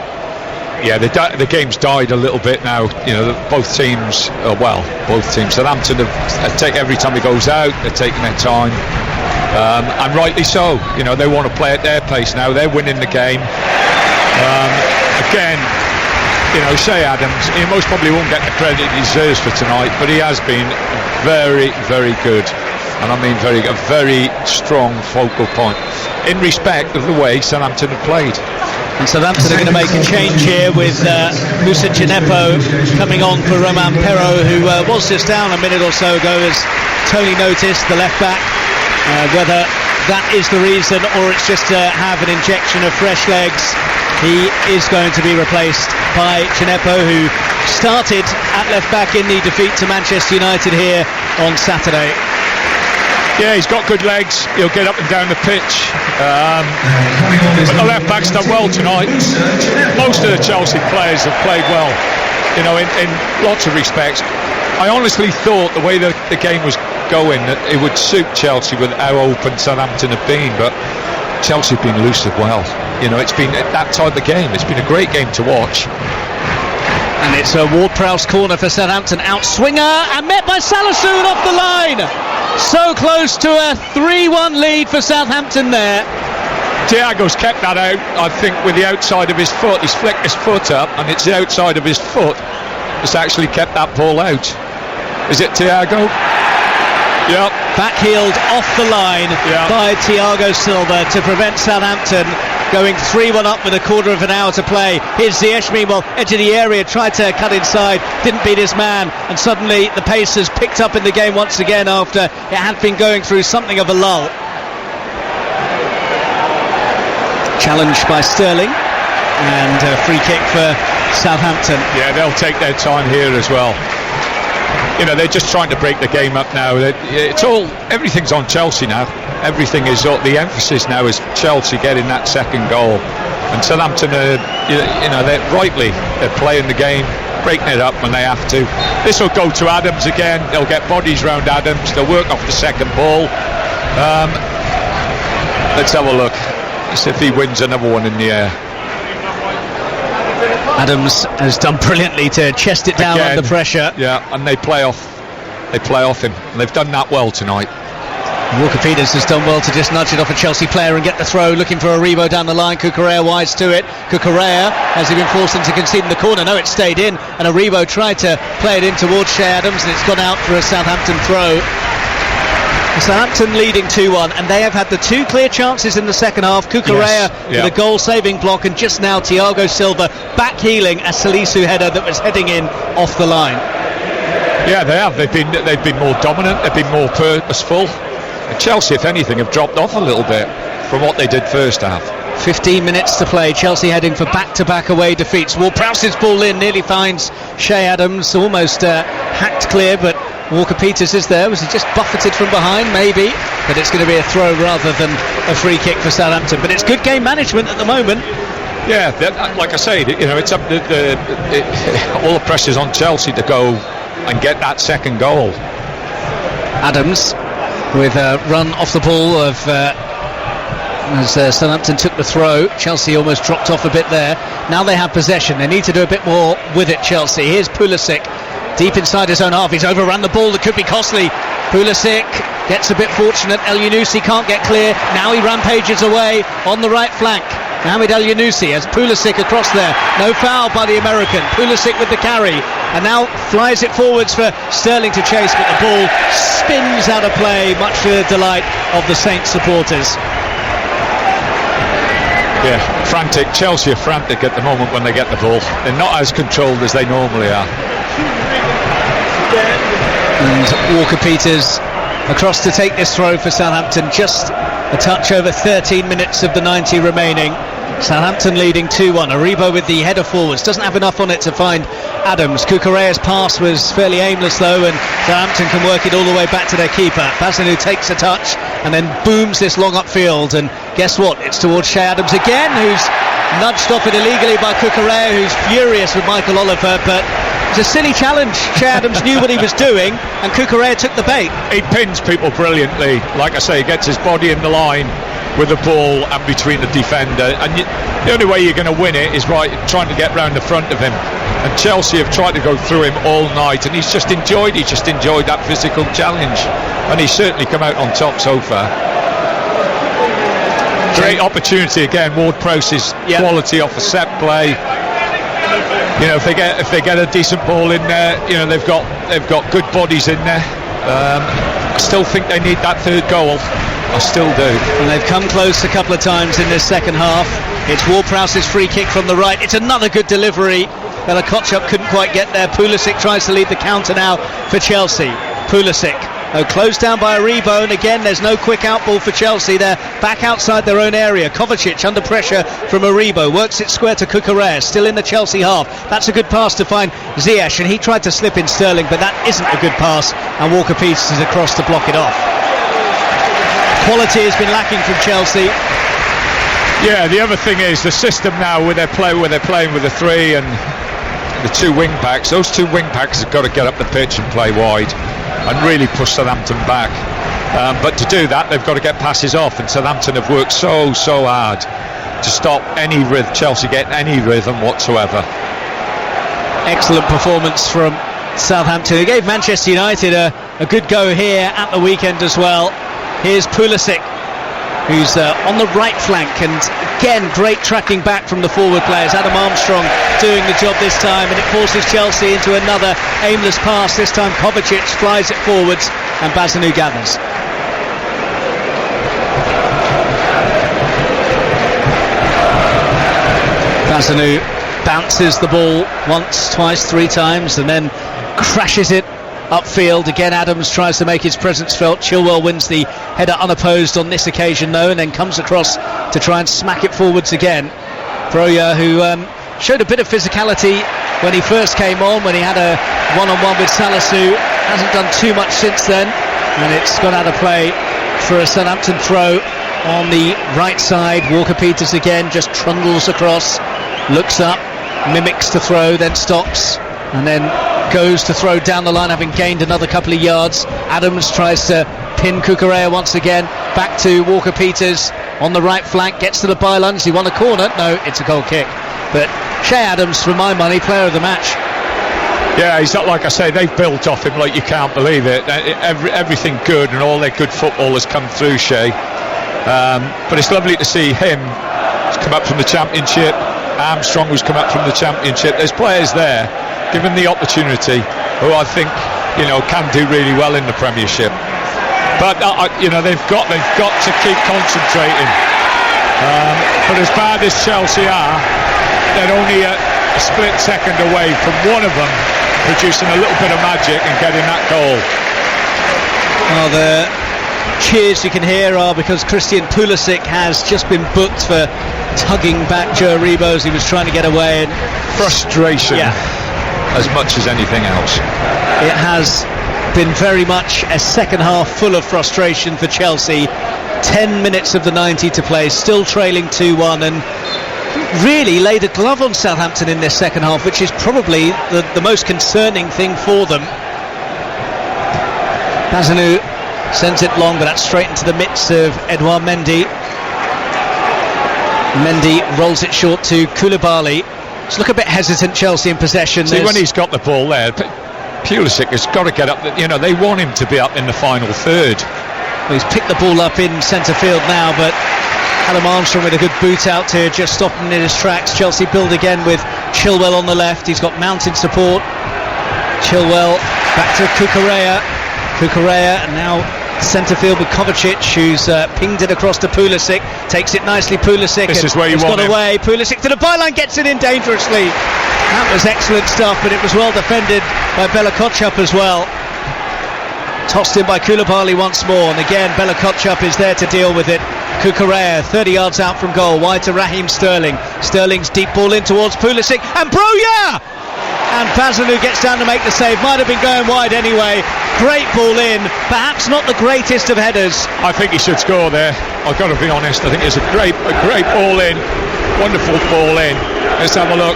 Yeah, the game's died a little bit now. You know, both teams. Southampton have taken every time he goes out. They're taking their time, and rightly so. You know, they want to play at their pace now. They're winning the game. Again, you know, Che Adams, he most probably won't get the credit he deserves for tonight, but he has been very, very good, and I mean a very strong focal point in respect of the way Southampton have played. And Southampton are going to make a change here with Moussa Djenepo coming on for Romain Perraud, who was just down a minute or so ago, as Tony noticed, the left back. Whether that is the reason or it's just to have an injection of fresh legs, he is going to be replaced by Djenepo, who started at left back in the defeat to Manchester United here on Saturday. Yeah, he's got good legs. He'll get up and down the pitch. But the left back's done well tonight. Most of the Chelsea players have played well, you know, in lots of respects. I honestly thought the way the game was going that it would suit Chelsea with how open Southampton have been, but Chelsea have been loose as well. You know, it's been at that time of the game. It's been a great game to watch. And it's a Ward-Prowse corner for Southampton. Outswinger and met by Salisu off the line. So close to a 3-1 lead for Southampton there. Thiago's kept that out, I think, with the outside of his foot. He's flicked his foot up, and it's the outside of his foot that's actually kept that ball out. Is it Thiago? Yep. Backheeled off the line by Thiago Silva to prevent Southampton going 3-1 up with a quarter of an hour to play. Here's Ziyech, meanwhile, edge of the area, tried to cut inside, didn't beat his man, and suddenly the pace has picked up in the game once again after it had been going through something of a lull. Challenged by Sterling, and a free kick for Southampton. Yeah, they'll take their time here as well. You know, they're just trying to break the game up now. Everything's on Chelsea now. Everything is the emphasis now is Chelsea getting that second goal, and Southampton are, they're playing the game, breaking it up when they have to. This will go to Adams again. They'll get bodies round Adams. They'll work off the second ball. Let's have a look. Let's see if he wins another one in the air. Adams has done brilliantly to chest it down under pressure. Yeah, and they play off him, and they've done that well tonight. Walker-Peters has done well to just nudge it off a Chelsea player and get the throw, looking for Aribo down the line. Cucurella wise to it. Cucurella, has he been forced into conceding the corner? No, it stayed in, and Aribo tried to play it in towards Che Adams, and it's gone out for a Southampton throw. Southampton leading 2-1, and they have had the two clear chances in the second half. Cucurella with a goal-saving block, and just now Thiago Silva back-heeling a Salisu header that was heading in off the line. Yeah, they have. They've been more dominant. They've been more purposeful. And Chelsea, if anything, have dropped off a little bit from what they did first half. 15 minutes to play. Chelsea heading for back-to-back away defeats. Ward-Prowse's ball in, nearly finds Che Adams, almost hacked clear, but Walker-Peters is there. Was he just buffeted from behind? Maybe, but it's going to be a throw rather than a free kick for Southampton. But it's good game management at the moment. Yeah, like I say, you know, it's up all the pressure's on Chelsea to go and get that second goal. Adams with a run off the ball of as Southampton took the throw. Chelsea almost dropped off a bit there. Now they have possession. They need to do a bit more with it, Chelsea. Here's Pulisic deep inside his own half. He's overrun the ball. That could be costly. Pulisic gets a bit fortunate. Elyounoussi can't get clear. Now he rampages away on the right flank. Mohamed Elyounoussi has Pulisic across there. No foul by the American. Pulisic with the carry, and now flies it forwards for Sterling to chase, but the ball spins out of play, much to the delight of the Saints supporters. Yeah, frantic. Chelsea are frantic at the moment when they get the ball. They're not as controlled as they normally are. And Walker-Peters across to take this throw for Southampton. Just a touch over 13 minutes of the 90 remaining. Southampton leading 2-1. Aribo with the header forwards, doesn't have enough on it to find Adams. Cucurella's pass was fairly aimless though, and Southampton can work it all the way back to their keeper. Bazanu takes a touch and then booms this long upfield, and guess what, it's towards Che Adams again, who's nudged off it illegally by Cucurella, who's furious with Michael Oliver, but it's a silly challenge. Che Adams knew what he was doing and Cucurella took the bait. He pins people brilliantly. Like I say, he gets his body in the line with the ball and between the defender, and the only way you're going to win it is by trying to get round the front of him, and Chelsea have tried to go through him all night, and he's just enjoyed that physical challenge, and he's certainly come out on top so far. Great opportunity again. Ward-Prowse's quality off a set play. You know, if they get a decent ball in there, you know, they've got good bodies in there. I still think they need that third goal. I still do. And they've come close a couple of times in this second half. It's Ward-Prowse's free kick from the right. It's another good delivery. Bella Kotchap couldn't quite get there. Pulisic tries to lead the counter now for Chelsea. Pulisic, closed down by Aribo, and again there's no quick out ball for Chelsea. They're back outside their own area. Kovacic under pressure from Aribo, works it square to Cucurella, still in the Chelsea half. That's a good pass to find Ziyech, and he tried to slip in Sterling, but that isn't a good pass, and Walker-Peters is across to block it off. Quality has been lacking from Chelsea. Yeah, the other thing is the system now where they're playing with the three and the two wing backs. Those two wing backs have got to get up the pitch and play wide and really push Southampton back. But to do that, they've got to get passes off, and Southampton have worked so hard to stop Chelsea getting any rhythm whatsoever. Excellent performance from Southampton. They gave Manchester United a good go here at the weekend as well. Here's Pulisic, who's on the right flank, and again great tracking back from the forward players. Adam Armstrong doing the job this time, and it forces Chelsea into another aimless pass. This time Kovacic flies it forwards and Bazanu gathers. Bazanu bounces the ball once, twice, three times, and then crashes it upfield. Again Adams tries to make his presence felt. Chilwell wins the header unopposed on this occasion though, and then comes across to try and smack it forwards again. Broja, who showed a bit of physicality when he first came on, when he had a one-on-one with Salisu, hasn't done too much since then, and it's gone out of play for a Southampton throw on the right side. Walker-Peters again just trundles across, looks up, mimics to throw, then stops, and then goes to throw down the line, having gained another couple of yards. Adams tries to pin Cucurella once again. Back to Walker-Peters on the right flank, gets to the byline. He won a corner. No, it's a goal kick. But Che Adams, for my money, player of the match. Yeah, he's not, like I say, they've built off him like you can't believe it. Everything good and all their good football has come through Che. But it's lovely to see him come up from the Championship. Armstrong, who's come up from the Championship. There's players there, given the opportunity, who I think, you know, can do really well in the Premiership. But you know, they've got to keep concentrating. But as bad as Chelsea are, they're only a split second away from one of them producing a little bit of magic and getting that goal. Well, the cheers you can hear are because Christian Pulisic has just been booked for tugging back Joe Aribo as he was trying to get away. And frustration, as much as anything else. It has been very much a second half full of frustration for Chelsea. 10 minutes of the 90 to play, still trailing 2-1, and really laid a glove on Southampton in this second half, which is probably the most concerning thing for them. Bazanu sends it long, but that's straight into the midst of Edouard Mendy. Mendy rolls it short to Koulibaly. Just look a bit hesitant, Chelsea in possession. See, when he's got the ball there, Pulisic has got to get up. You know, they want him to be up in the final third. Well, he's picked the ball up in centre field now, but Adam Armstrong with a good boot out here, just stopping in his tracks. Chelsea build again with Chilwell on the left. He's got mounted support. Chilwell back to Cucurella, and now Centre field with Kovacic, who's pinged it across to Pulisic, takes it nicely, Pulisic. This is where you want got him. away, Pulisic to the byline, gets it in dangerously. That was excellent stuff, but it was well defended by Bella Kotchap as well. Tossed in by Koulibaly once more, and again Bella Kotchap is there to deal with it. Cucurella 30 yards out from goal, wide to Raheem Sterling. Sterling's deep ball in towards Pulisic, and Broja! And Bazanu gets down to make the save. Might have been going wide anyway. Great ball in, perhaps not the greatest of headers. I think he should score there. I've got to be honest. I think it's a great ball in, wonderful ball in. Let's have a look.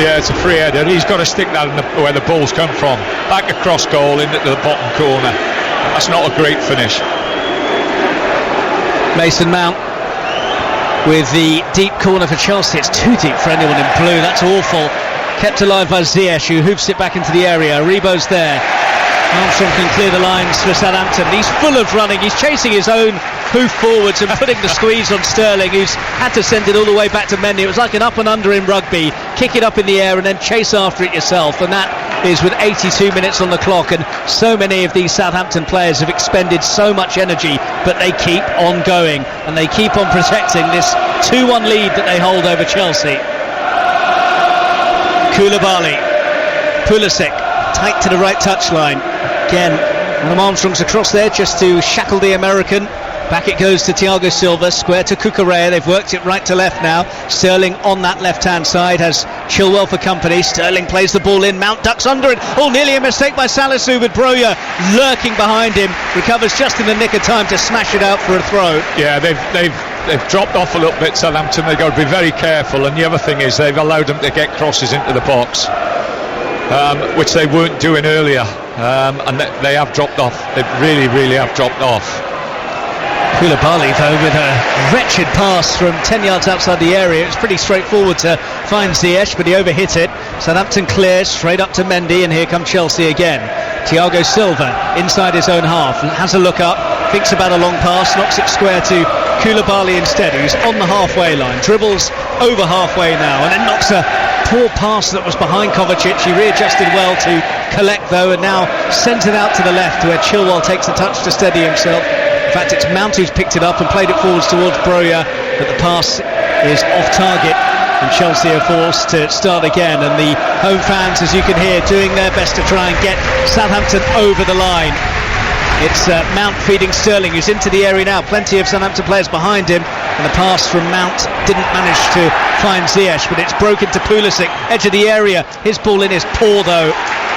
Yeah, it's a free header. He's got to stick that in where the ball's come from. Back across goal into the bottom corner. That's not a great finish. Mason Mount with the deep corner for Chelsea. It's too deep for anyone in blue. That's awful. Kept alive by Ziyech, who hoops it back into the area. Aribo's there. Armstrong can clear the lines for Southampton. He's full of running. He's chasing his own hoof forwards and putting the squeeze on Sterling, who's had to send it all the way back to Mendy. It was like an up and under in rugby. Kick it up in the air and then chase after it yourself. And that is with 82 minutes on the clock. And so many of these Southampton players have expended so much energy, but they keep on going. And they keep on protecting this 2-1 lead that they hold over Chelsea. Koulibaly, Pulisic, tight to the right touchline. Again, one of Armstrong's across there just to shackle the American. Back it goes to Thiago Silva, square to Cucurella. They've worked it right to left now. Sterling on that left-hand side has Chilwell for company. Sterling plays the ball in. Mount ducks under it. Oh, nearly a mistake by Salisu, with Broja lurking behind him. Recovers just in the nick of time to smash it out for a throw. Yeah, they've dropped off a little bit, Southampton. They've got to be very careful. And the other thing is they've allowed them to get crosses into the box, which they weren't doing earlier. And they have dropped off. They really have dropped off. Koulibaly though with a wretched pass from 10 yards outside the area. It's pretty straightforward to find Ziyech, but he overhit it. Southampton clears straight up to Mendy, and here come Chelsea again. Thiago Silva inside his own half, has a look up, thinks about a long pass, knocks it square to Koulibaly instead, who's on the halfway line, dribbles over halfway now, and then knocks a poor pass that was behind Kovacic. He readjusted well to collect though, and now sends it out to the left where Chilwell takes a touch to steady himself. In fact, it's Mount who's picked it up and played it forwards towards Broja, but the pass is off target, and Chelsea are forced to start again. And the home fans, as you can hear, doing their best to try and get Southampton over the line. It's Mount feeding Sterling, who's into the area now. Plenty of Southampton players behind him, and the pass from Mount didn't manage to find Ziyech, but it's broken to Pulisic, edge of the area. His ball in is poor though,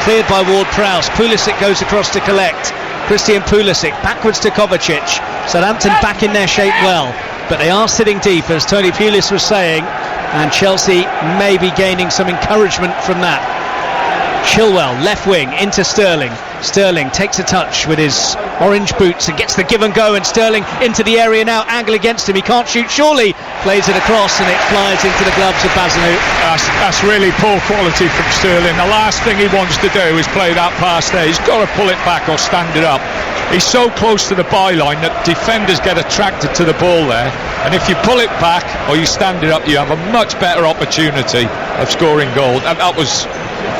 cleared by Ward-Prowse. Pulisic goes across to collect. Christian Pulisic backwards to Kovacic. Southampton back in their shape well, but they are sitting deep, as Tony Pulis was saying, and Chelsea may be gaining some encouragement from that. Chilwell left wing into Sterling. Sterling takes a touch with his orange boots and gets the give and go, and Sterling into the area now, angle against him, he can't shoot surely, plays it across and it flies into the gloves of Bazanu. That's really poor quality from Sterling. The last thing he wants to do is play that pass there. He's got to pull it back or stand it up. He's so close to the byline that defenders get attracted to the ball there, and if you pull it back or you stand it up, you have a much better opportunity of scoring goal. And that was,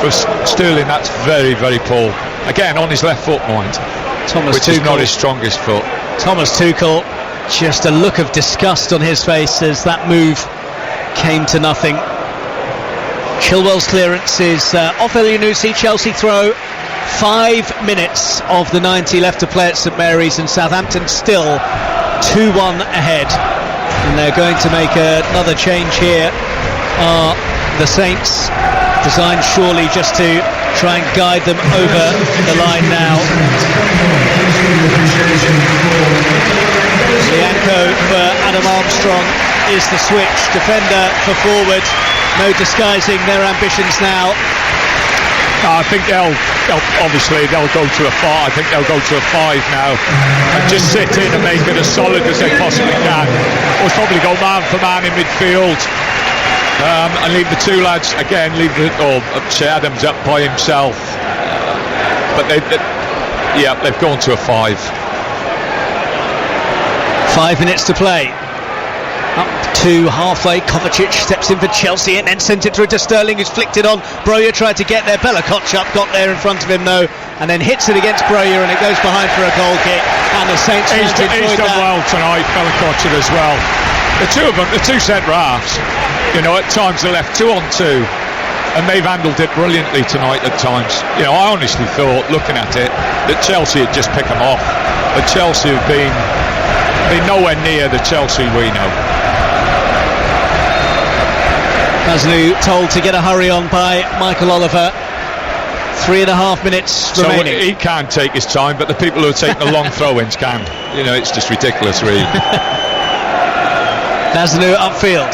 for Sterling, that's very poor. Again, on his left foot, mind, which is not his strongest foot. Thomas Tuchel, just a look of disgust on his face as that move came to nothing. Chilwell's clearance is off Elyounoussi. Chelsea throw. 5 minutes of the 90 left to play at St Mary's, and Southampton still 2-1 ahead. And they're going to make another change here. The Saints, designed surely just to try and guide them over the line now. Lianco for Adam Armstrong is the switch. Defender for forward. No disguising their ambitions now. I think they'll go to a 4. I think they'll go to a 5 now and just sit in and make it as solid as they possibly can. We'll probably go man for man in midfield. And leave the two lads again. Che Adams up by himself. But they've gone to a 5. 5 minutes to play. Up to halfway, Kovacic steps in for Chelsea and then sent it through to Sterling, who's flicked it on. Broja tried to get there, Bella Kotchap got there in front of him though, and then hits it against Broja, and it goes behind for a goal kick, and the Saints he's done well tonight, Bella Kotchap as well. The two of them, the two centre-halves, you know, at times they're left 2 on 2, and they've handled it brilliantly tonight at times. You know, I honestly thought, looking at it, that Chelsea had just picked them off, but Chelsea have been nowhere near the Chelsea we know. Bazunu told to get a hurry on by Michael Oliver. 3.5 minutes remaining. So he can't take his time, but the people who are taking the long throw-ins can. You know, it's just ridiculous, really. Bazunu upfield.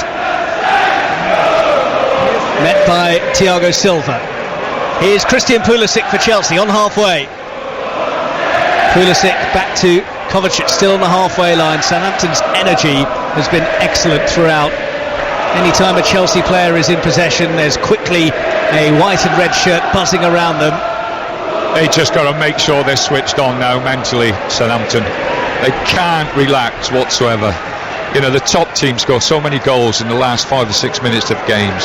Met by Thiago Silva. Here's Christian Pulisic for Chelsea on halfway. Pulisic back to Kovacic, still on the halfway line. Southampton's energy has been excellent throughout. Anytime a Chelsea player is in possession, there's quickly a white and red shirt buzzing around them. They just got to make sure they're switched on now mentally, Southampton. They can't relax whatsoever. You know, the top team score so many goals in the last 5 or 6 minutes of games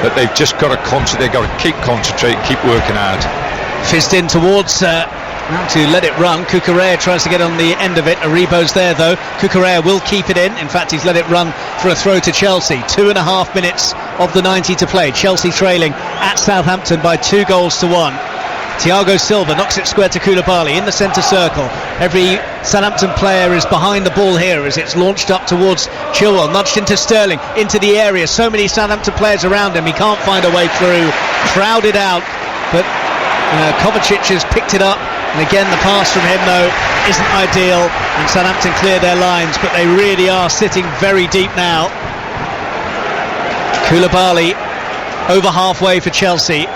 that they've just got to concentrate. They've got to keep concentrating, keep working hard. Fizzed in towards now to let it run. Cucurella tries to get on the end of it. Aribo's there though. Cucurella will keep it in. In fact, he's let it run for a throw to Chelsea. 2.5 minutes of the 90 to play. Chelsea trailing at Southampton by 2 goals to 1. Thiago Silva knocks it square to Koulibaly in the centre circle. Every Southampton player is behind the ball here as it's launched up towards Chilwell, nudged into Sterling, into the area. So many Southampton players around him, he can't find a way through. Crowded out, but Kovacic has picked it up. And again, the pass from him though isn't ideal, and Southampton clear their lines, but they really are sitting very deep now. Koulibaly over halfway for Chelsea.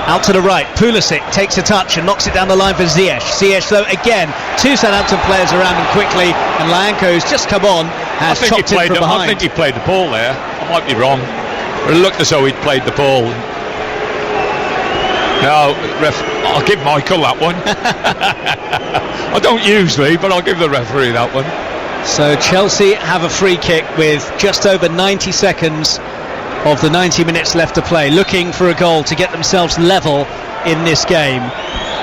Out to the right, Pulisic takes a touch and knocks it down the line for Ziyech. Ziyech though, again, 2 Southampton players around him quickly, and Lyanco's just come on, has chopped it from behind. I think he played the ball there. I might be wrong, but it looked as though he'd played the ball. No, I'll give Michael that one. I don't usually, but I'll give the referee that one. So Chelsea have a free kick with just over 90 seconds of the 90 minutes left to play, looking for a goal to get themselves level in this game.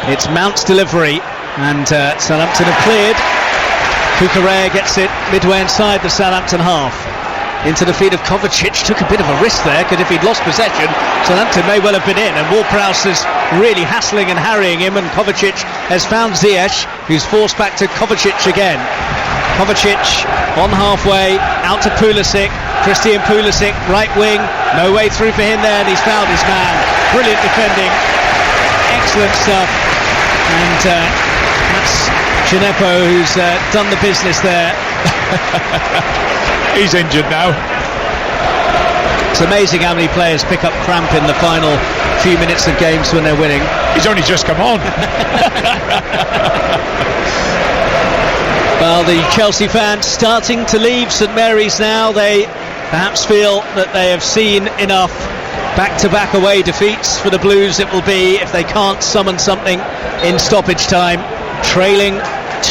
It's Mount's delivery, and Southampton have cleared. Cucurella gets it midway inside the Southampton half. Into the feet of Kovacic, took a bit of a risk there, because if he'd lost possession, Southampton may well have been in, and Ward-Prowse is really hassling and harrying him, and Kovacic has found Ziyech, who's forced back to Kovacic again. Kovacic on halfway, out to Pulisic. Christian Pulisic, right wing, no way through for him there, and he's found his man. Brilliant defending, excellent stuff, and that's Gineppo who's done the business there. He's injured now. It's amazing how many players pick up cramp in the final few minutes of games when they're winning. He's only just come on. Well, the Chelsea fans starting to leave St Mary's now. They perhaps feel that they have seen enough. Back-to-back away defeats for the Blues it will be if they can't summon something in stoppage time. Trailing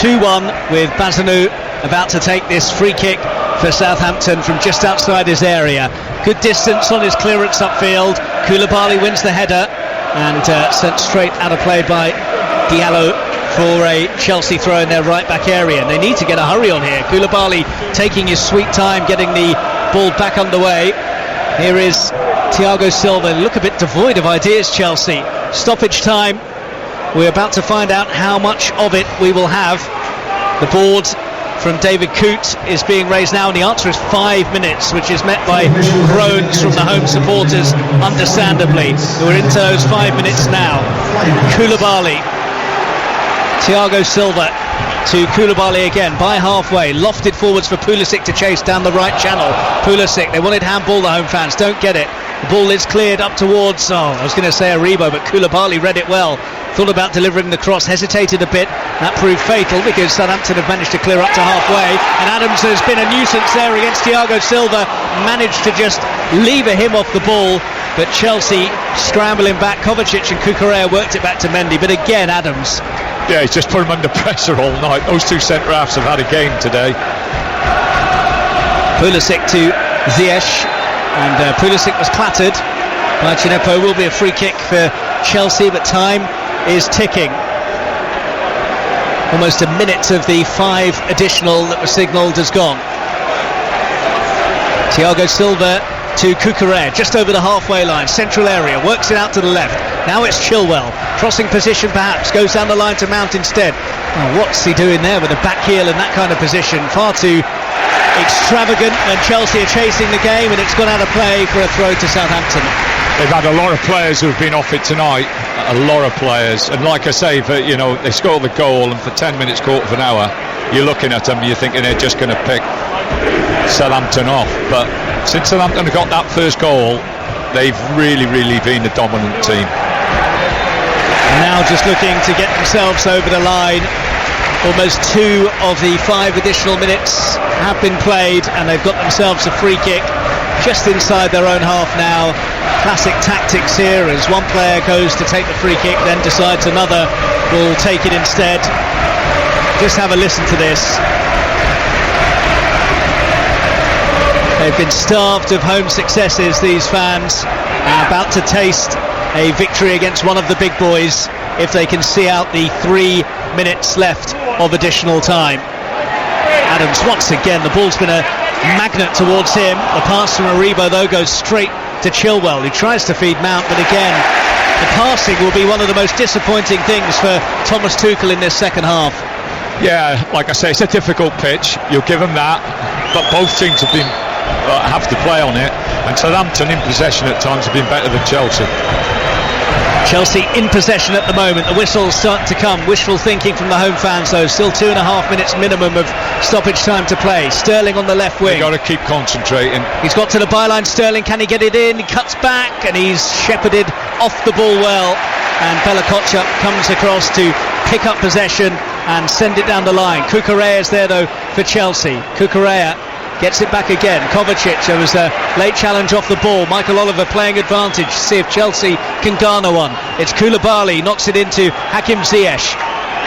2-1 with Bazunu about to take this free kick for Southampton from just outside his area. Good distance on his clearance upfield. Koulibaly wins the header and sent straight out of play by Diallo for a Chelsea throw in their right back area. And they need to get a hurry on here. Koulibaly taking his sweet time getting the ball back underway. Here is Thiago Silva. Look a bit devoid of ideas, Chelsea. Stoppage time. We're about to find out how much of it we will have. The board from David Coote is being raised now, and the answer is 5 minutes, which is met by groans from the home supporters, understandably. We're into those 5 minutes now. Koulibaly, Thiago Silva to Koulibaly again by halfway, lofted forwards for Pulisic to chase down the right channel. Pulisic, they wanted handball, the home fans, don't get it. The ball is cleared up towards, I was going to say Aribo, but Koulibaly read it well. Thought about delivering the cross, hesitated a bit. That proved fatal because Southampton have managed to clear up to halfway, and Adams has been a nuisance there against Thiago Silva, managed to just lever him off the ball, but Chelsea scrambling back. Kovacic and Cucurella worked it back to Mendy, but again Adams. Yeah, he's just put him under pressure all night. Those two centre-halves have had a game today. Pulisic to Ziyech, and Pulisic was clattered by Djenepo. Will be a free kick for Chelsea, but time is ticking. Almost a minute of the 5 additional that was signalled has gone. Thiago Silva to Cucurella, just over the halfway line, central area, works it out to the left. Now it's Chilwell, crossing position perhaps, goes down the line to Mount instead. Oh, what's he doing there with a back heel in that kind of position? Far too extravagant, and Chelsea are chasing the game, and it's gone out of play for a throw to Southampton. They've had a lot of players who've been off it tonight, a lot of players, and like I say, they scored the goal, and for 10 minutes, quarter of an hour, you're looking at them, you're thinking they're just going to pick Southampton off. But since Southampton got that first goal, they've really been the dominant team. Now just looking to get themselves over the line. Almost 2 of the 5 additional minutes have been played, and they've got themselves a free kick just inside their own half now. Classic tactics here, as one player goes to take the free kick, then decides another will take it instead. Just have a listen to this. They've been starved of home successes, these fans, and about to taste a victory against one of the big boys if they can see out the 3 minutes left of additional time. Adams, once again, the ball's been a magnet towards him. The pass from Aribo, though, goes straight to Chilwell, who tries to feed Mount, but again, the passing will be one of the most disappointing things for Thomas Tuchel in this second half. Yeah, like I say, it's a difficult pitch, you'll give them that, but both teams have to play on it, and Southampton in possession at times have been better than Chelsea. Chelsea in possession at the moment. The whistle's starting to come. Wishful thinking from the home fans, though. Still 2.5 minutes minimum of stoppage time to play. Sterling on the left wing. You've got to keep concentrating. He's got to the byline. Sterling, can he get it in? He cuts back, and he's shepherded off the ball well. And Bella Kotchap comes across to pick up possession and send it down the line. Cucurella is there, though, for Chelsea. Cucurella gets it back again. Kovacic, there was a late challenge off the ball. Michael Oliver playing advantage to see if Chelsea can garner one. It's Koulibaly, knocks it into Hakim Ziyech.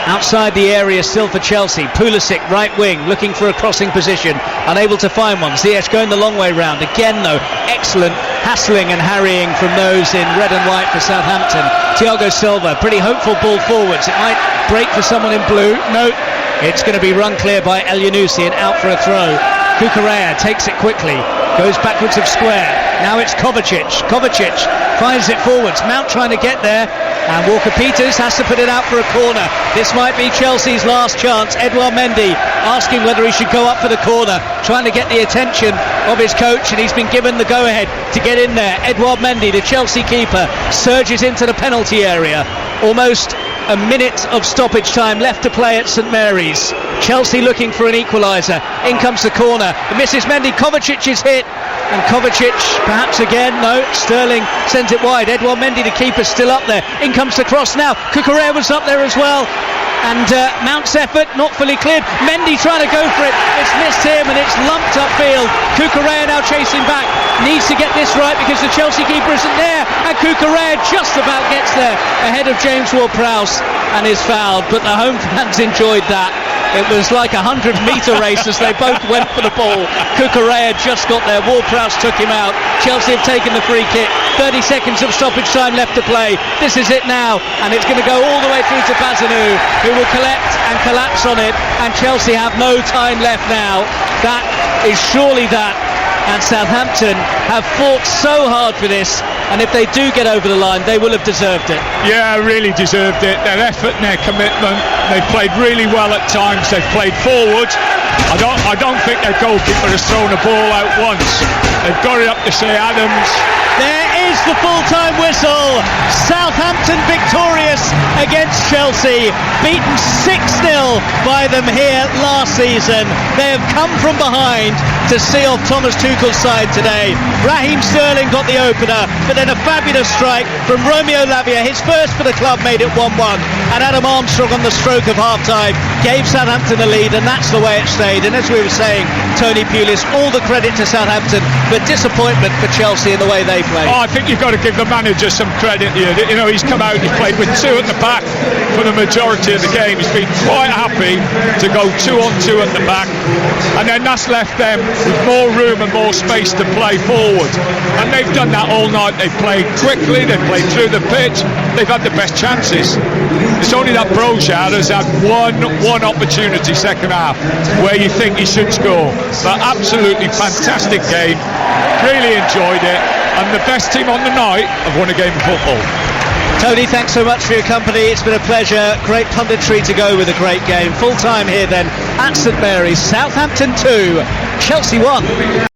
Outside the area still for Chelsea. Pulisic, right wing, looking for a crossing position, unable to find one. Ziyech going the long way round. Again, though, excellent hassling and harrying from those in red and white for Southampton. Thiago Silva, pretty hopeful ball forwards. It might break for someone in blue. No, it's going to be run clear by El Yunusi and out for a throw. Cucurella takes it quickly, goes backwards of square. Now it's Kovacic. Kovacic finds it forwards. Mount trying to get there, and Walker-Peters has to put it out for a corner. This might be Chelsea's last chance. Edouard Mendy asking whether he should go up for the corner, trying to get the attention of his coach, and he's been given the go-ahead to get in there. Edouard Mendy, the Chelsea keeper, surges into the penalty area. Almost a minute of stoppage time left to play at St Mary's. Chelsea looking for an equaliser. In comes the corner. It misses Mendy. Kovacic is hit, and Kovacic perhaps again. No, Sterling sends it wide. Edouard Mendy, the keeper, still up there. In comes the cross now. Cucurella was up there as well, and Mount's effort not fully cleared. Mendy trying to go for it. It's missed him, and it's lumped upfield. Cucurella now chasing back. Needs to get this right because the Chelsea keeper isn't there, and Cucurella just about gets there ahead of James Ward-Prowse and is fouled. But the home fans enjoyed that. It was like a 100-metre race as they both went for the ball. Cucurella just got there. Ward-Prowse took him out. Chelsea have taken the free kick. 30 seconds of stoppage time left to play. This is it now, and it's going to go all the way through to Bazanu, who will collect and collapse on it, and Chelsea have no time left now. That is surely that. And Southampton have fought so hard for this, and if they do get over the line, they will have deserved it. Yeah, really deserved it. Their effort and their commitment. They've played really well at times. They've played forward. I don't think their goalkeeper has thrown a ball out once. They've got it up to say Adams. There is the full-time whistle. Southampton victorious against Chelsea, beaten 6-0 by them here last season. They have come from behind to see off Thomas Tuchel's side today. Raheem Sterling got the opener, but then a fabulous strike from Romeo Lavia, his first for the club, made it 1-1, and Adam Armstrong on the stroke of half-time gave Southampton the lead, and that's the way it stayed. And as we were saying, Tony Pulis, all the credit to Southampton, but disappointment for Chelsea in the way they played. I think you've got to give the manager some credit here. You know, he's come out, he's played with two at the back for the majority of the game. He's been quite happy to go 2-on-2 at the back, and then that's left them with more room and more space to play forward. And they've done that all night. They've played quickly, they've played through the pitch, they've had the best chances. It's only that Broja has had one opportunity second half where you think he should score. But absolutely fantastic game, really enjoyed it, and the best team on the night have won a game of football. Tony, thanks so much for your company. It's been a pleasure. Great punditry to go with a great game. Full time here then at St Mary's. Southampton 2, Chelsea 1.